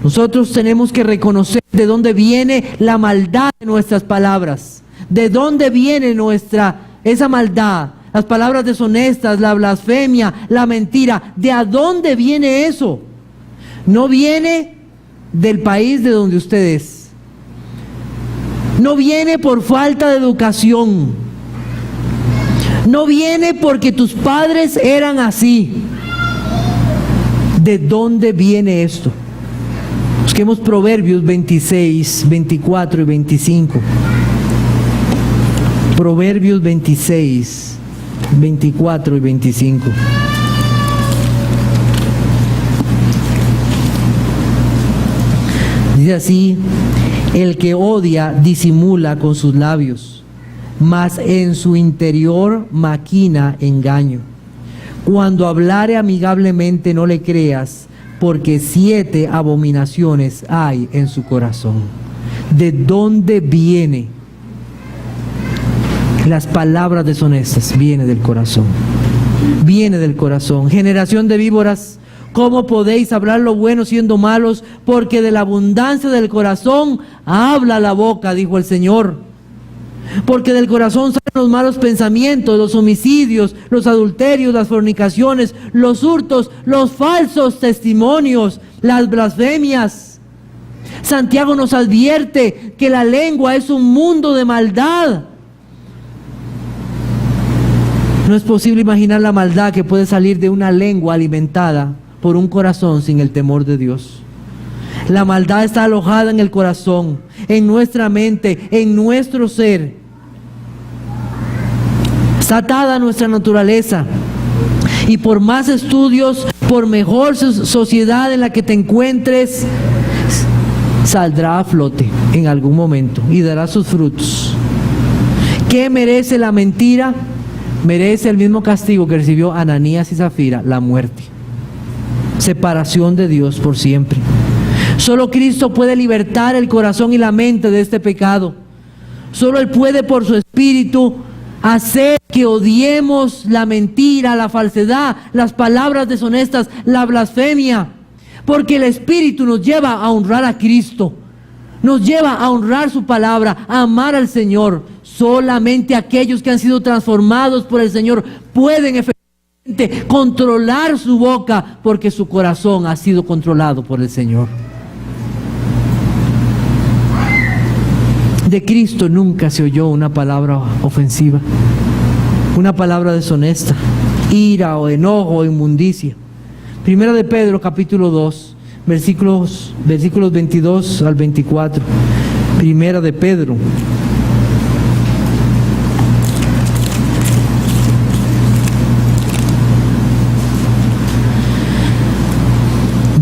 Nosotros tenemos que reconocer de dónde viene la maldad de nuestras palabras, de dónde viene esa maldad, las palabras deshonestas, la blasfemia, la mentira. ¿De a dónde viene eso? No viene del país de donde usted es. No viene por falta de educación. No viene porque tus padres eran así. ¿De dónde viene esto? Busquemos Proverbios 26, 24 y 25. Proverbios 26, 24 y 25. Dice así: el que odia disimula con sus labios, mas en su interior maquina engaño. Cuando hablare amigablemente no le creas, porque 7 abominaciones hay en su corazón. ¿De dónde viene? Las palabras deshonestas vienen del corazón. Viene del corazón. Generación de víboras, ¿cómo podéis hablar lo bueno siendo malos? Porque de la abundancia del corazón habla la boca, dijo el Señor. Porque del corazón salen los malos pensamientos, los homicidios, los adulterios, las fornicaciones, los hurtos, los falsos testimonios, las blasfemias. Santiago nos advierte que la lengua es un mundo de maldad. No es posible imaginar la maldad que puede salir de una lengua alimentada por un corazón sin el temor de Dios. La maldad está alojada en el corazón, en nuestra mente, en nuestro ser. Está atada a nuestra naturaleza. Y por más estudios, por mejor sociedad en la que te encuentres, saldrá a flote en algún momento y dará sus frutos. ¿Qué merece la mentira? Merece el mismo castigo que recibió Ananías y Zafira, la muerte. Separación de Dios por siempre. Solo Cristo puede libertar el corazón y la mente de este pecado. Solo Él puede, por su Espíritu, hacer que odiemos la mentira, la falsedad, las palabras deshonestas, la blasfemia. Porque el Espíritu nos lleva a honrar a Cristo. Nos lleva a honrar su palabra, a amar al Señor. Solamente aquellos que han sido transformados por el Señor pueden efectivamente controlar su boca, porque su corazón ha sido controlado por el Señor. De Cristo nunca se oyó una palabra ofensiva, una palabra deshonesta, ira o enojo o inmundicia. Primera de Pedro, capítulo 2, versículos 22 al 24. Primera de Pedro.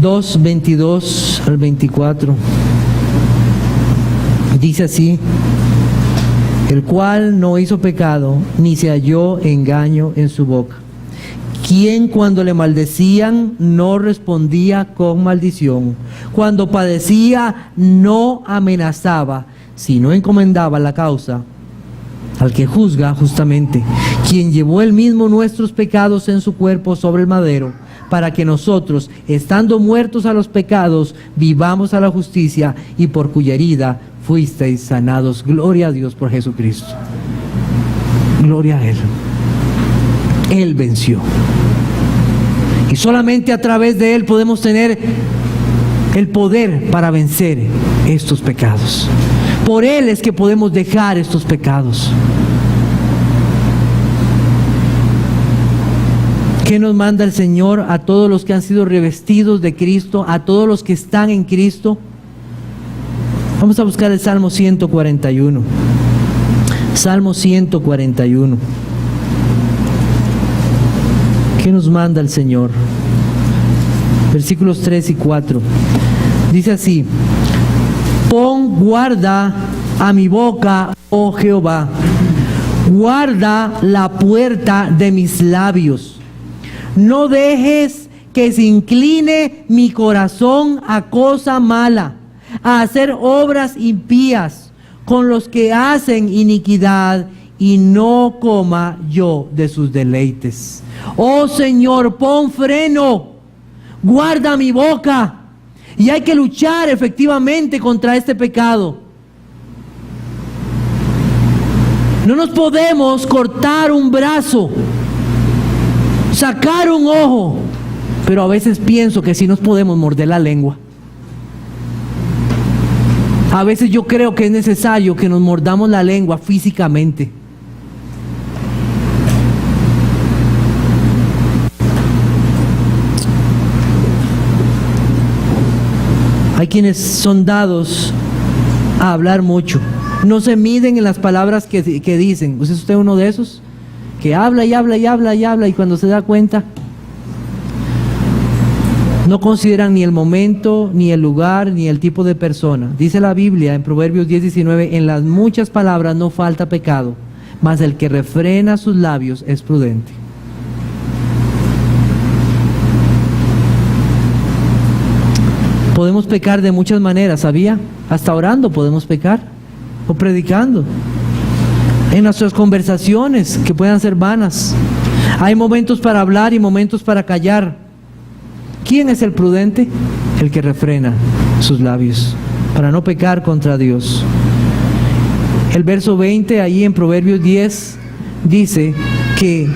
Dos, 22 al 24. Dice así: el cual no hizo pecado, ni se halló engaño en su boca, quien cuando le maldecían no respondía con maldición, cuando padecía no amenazaba, sino encomendaba la causa al que juzga justamente, quien llevó él mismo nuestros pecados en su cuerpo sobre el madero, para que nosotros, estando muertos a los pecados, vivamos a la justicia, y por cuya herida fuisteis sanados. Gloria a Dios por Jesucristo. Gloria a Él. Él venció. Y solamente a través de Él podemos tener el poder para vencer estos pecados. Por Él es que podemos dejar estos pecados. ¿Qué nos manda el Señor a todos los que han sido revestidos de Cristo, a todos los que están en Cristo? Vamos a buscar el Salmo 141. Salmo 141. ¿Qué nos manda el Señor? Versículos 3 y 4. Dice así: pon guarda a mi boca, oh Jehová, guarda la puerta de mis labios. No dejes que se incline mi corazón a cosa mala, a hacer obras impías con los que hacen iniquidad, y no coma yo de sus deleites. Oh Señor, pon freno, guarda mi boca. Y hay que luchar efectivamente contra este pecado. No nos podemos cortar un brazo, sacar un ojo, pero a veces pienso que sí nos podemos morder la lengua. A veces yo creo que es necesario que nos mordamos la lengua físicamente. Hay quienes son dados a hablar mucho. No se miden en las palabras que dicen. ¿Es usted uno de esos? Que habla y habla y habla y habla, y cuando se da cuenta no consideran ni el momento, ni el lugar, ni el tipo de persona. Dice la Biblia en Proverbios 10:19: en las muchas palabras no falta pecado, mas el que refrena sus labios es prudente. Podemos pecar de muchas maneras, ¿sabía? Hasta orando podemos pecar, o predicando, en nuestras conversaciones que puedan ser vanas. Hay momentos para hablar y momentos para callar. ¿Quién es el prudente? El que refrena sus labios para no pecar contra Dios. El verso 20 ahí en Proverbios 10 dice que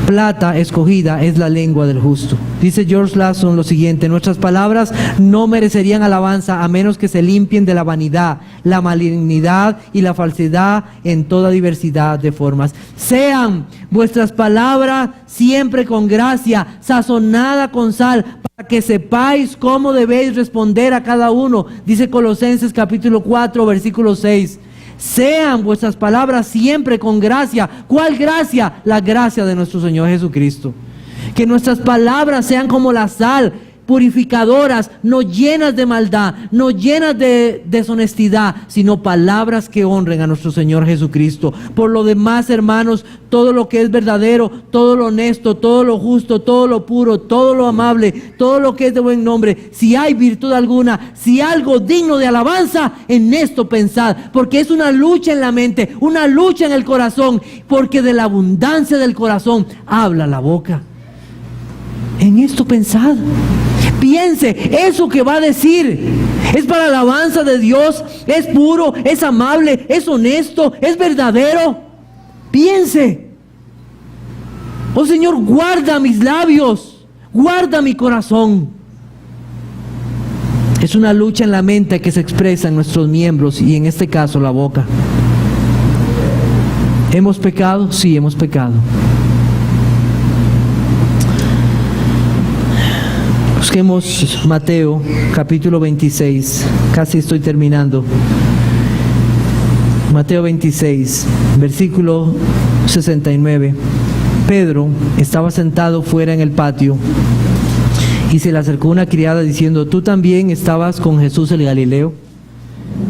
plata escogida es la lengua del justo. Dice George Lawson lo siguiente: nuestras palabras no merecerían alabanza a menos que se limpien de la vanidad, la malignidad y la falsedad en toda diversidad de formas. Sean vuestras palabras siempre con gracia, sazonada con sal, para que sepáis cómo debéis responder a cada uno. Dice Colosenses capítulo 4, versículo 6. Sean vuestras palabras siempre con gracia. ¿Cuál gracia? La gracia de nuestro Señor Jesucristo. Que nuestras palabras sean como la sal, purificadoras, no llenas de maldad, no llenas de deshonestidad, sino palabras que honren a nuestro Señor Jesucristo. Por lo demás, hermanos, todo lo que es verdadero, todo lo honesto, todo lo justo, todo lo puro, todo lo amable, todo lo que es de buen nombre, si hay virtud alguna, si algo digno de alabanza, en esto pensad. Porque es una lucha en la mente, una lucha en el corazón, porque de la abundancia del corazón habla la boca. En esto pensad. Piense, eso que va a decir es para alabanza de Dios, es puro, es amable, es honesto, es verdadero. Piense: oh Señor, guarda mis labios, guarda mi corazón. Es una lucha en la mente que se expresa en nuestros miembros, y en este caso la boca. ¿Hemos pecado? Sí, hemos pecado. Busquemos Mateo capítulo 26, casi estoy terminando. Mateo 26, versículo 69. Pedro estaba sentado fuera en el patio y se le acercó una criada diciendo: ¿tú también estabas con Jesús el Galileo?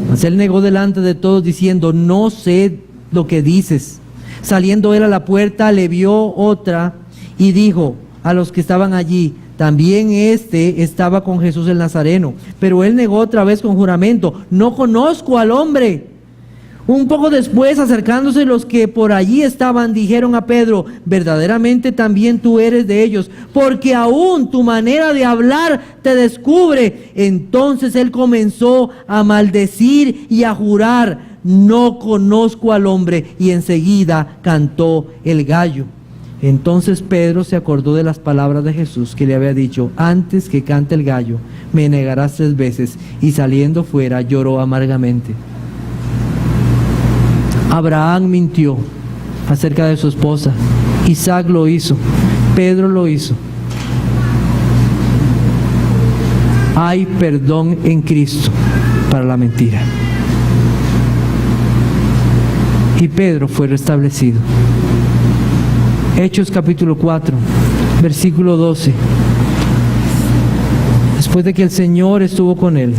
Mas él negó delante de todos diciendo: no sé lo que dices. Saliendo él a la puerta, le vio otra y dijo a los que estaban allí: también este estaba con Jesús el Nazareno. Pero él negó otra vez con juramento: no conozco al hombre. Un poco después, acercándose los que por allí estaban, dijeron a Pedro: verdaderamente también tú eres de ellos, porque aún tu manera de hablar te descubre. Entonces él comenzó a maldecir y a jurar: no conozco al hombre. Y enseguida cantó el gallo. Entonces Pedro se acordó de las palabras de Jesús, que le había dicho: antes que cante el gallo, me negarás 3 veces. Y saliendo fuera, lloró amargamente. Abraham mintió acerca de su esposa. Isaac lo hizo. Pedro lo hizo. Hay perdón en Cristo para la mentira. Y Pedro fue restablecido. Hechos capítulo 4, versículo 12. Después de que el Señor estuvo con él,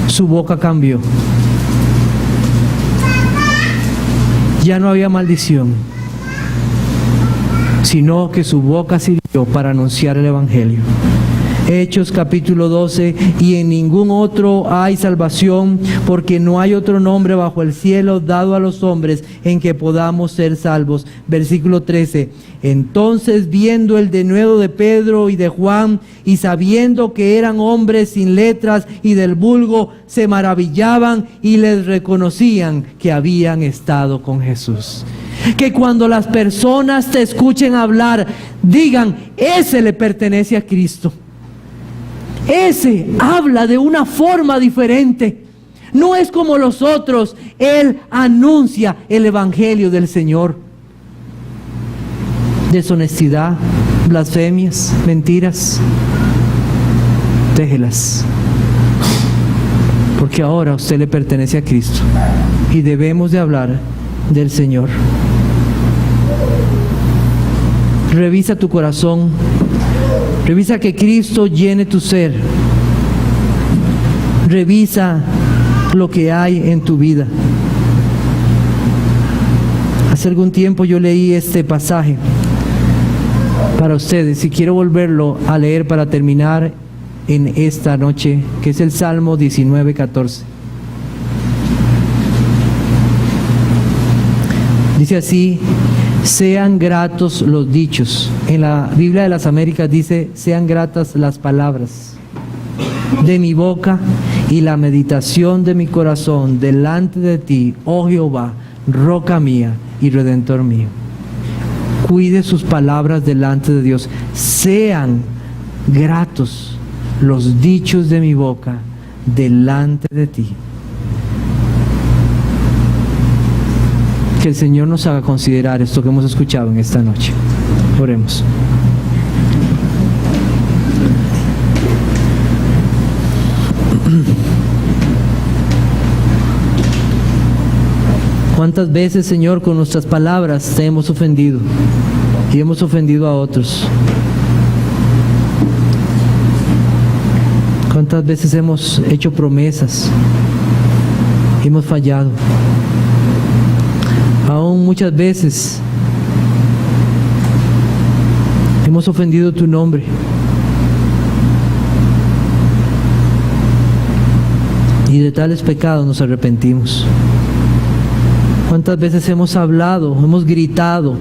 su boca cambió. Ya no había maldición, sino que su boca sirvió para anunciar el Evangelio. Hechos capítulo 12, y en ningún otro hay salvación, porque no hay otro nombre bajo el cielo dado a los hombres en que podamos ser salvos. Versículo 13, entonces viendo el denuedo de Pedro y de Juan, y sabiendo que eran hombres sin letras y del vulgo, se maravillaban y les reconocían que habían estado con Jesús. Que cuando las personas te escuchen hablar, digan: ese le pertenece a Cristo. Ese habla de una forma diferente. No es como los otros. Él anuncia el Evangelio del Señor. Deshonestidad, blasfemias, mentiras, déjelas. Porque ahora usted le pertenece a Cristo y debemos de hablar del Señor. Revisa tu corazón. Revisa que Cristo llene tu ser. Revisa lo que hay en tu vida. Hace algún tiempo yo leí este pasaje para ustedes y quiero volverlo a leer para terminar en esta noche, que es el Salmo 19:14. Dice así: sean gratos los dichos. En la Biblia de las Américas dice: sean gratas las palabras de mi boca y la meditación de mi corazón delante de ti, oh Jehová, roca mía y redentor mío. Cuide sus palabras delante de Dios. Sean gratos los dichos de mi boca delante de ti. Que el Señor nos haga considerar esto que hemos escuchado en esta noche. Oremos. ¿Cuántas veces, Señor, con nuestras palabras te hemos ofendido y hemos ofendido a otros? ¿Cuántas veces hemos hecho promesas y hemos fallado? Aún muchas veces hemos ofendido tu nombre. Y de tales pecados nos arrepentimos. ¿Cuántas veces hemos hablado, hemos gritado,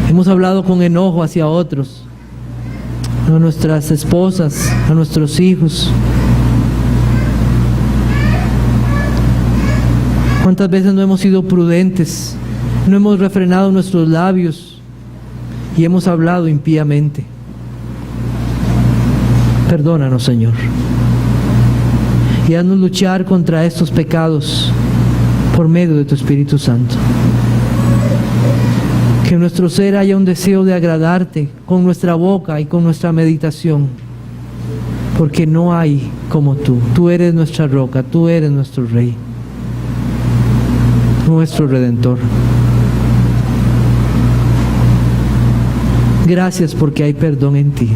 hemos hablado con enojo hacia otros, a nuestras esposas, a nuestros hijos? ¿Cuántas veces no hemos sido prudentes, no hemos refrenado nuestros labios y hemos hablado impíamente? Perdónanos, Señor, y haznos luchar contra estos pecados por medio de tu Espíritu Santo. Que en nuestro ser haya un deseo de agradarte con nuestra boca y con nuestra meditación, porque no hay como tú. Tú eres nuestra roca, tú eres nuestro Rey, nuestro Redentor. Gracias porque hay perdón en ti.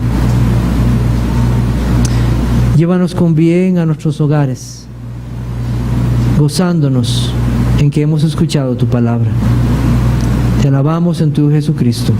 Llévanos con bien a nuestros hogares, gozándonos en que hemos escuchado tu palabra. Te alabamos en tu Jesucristo.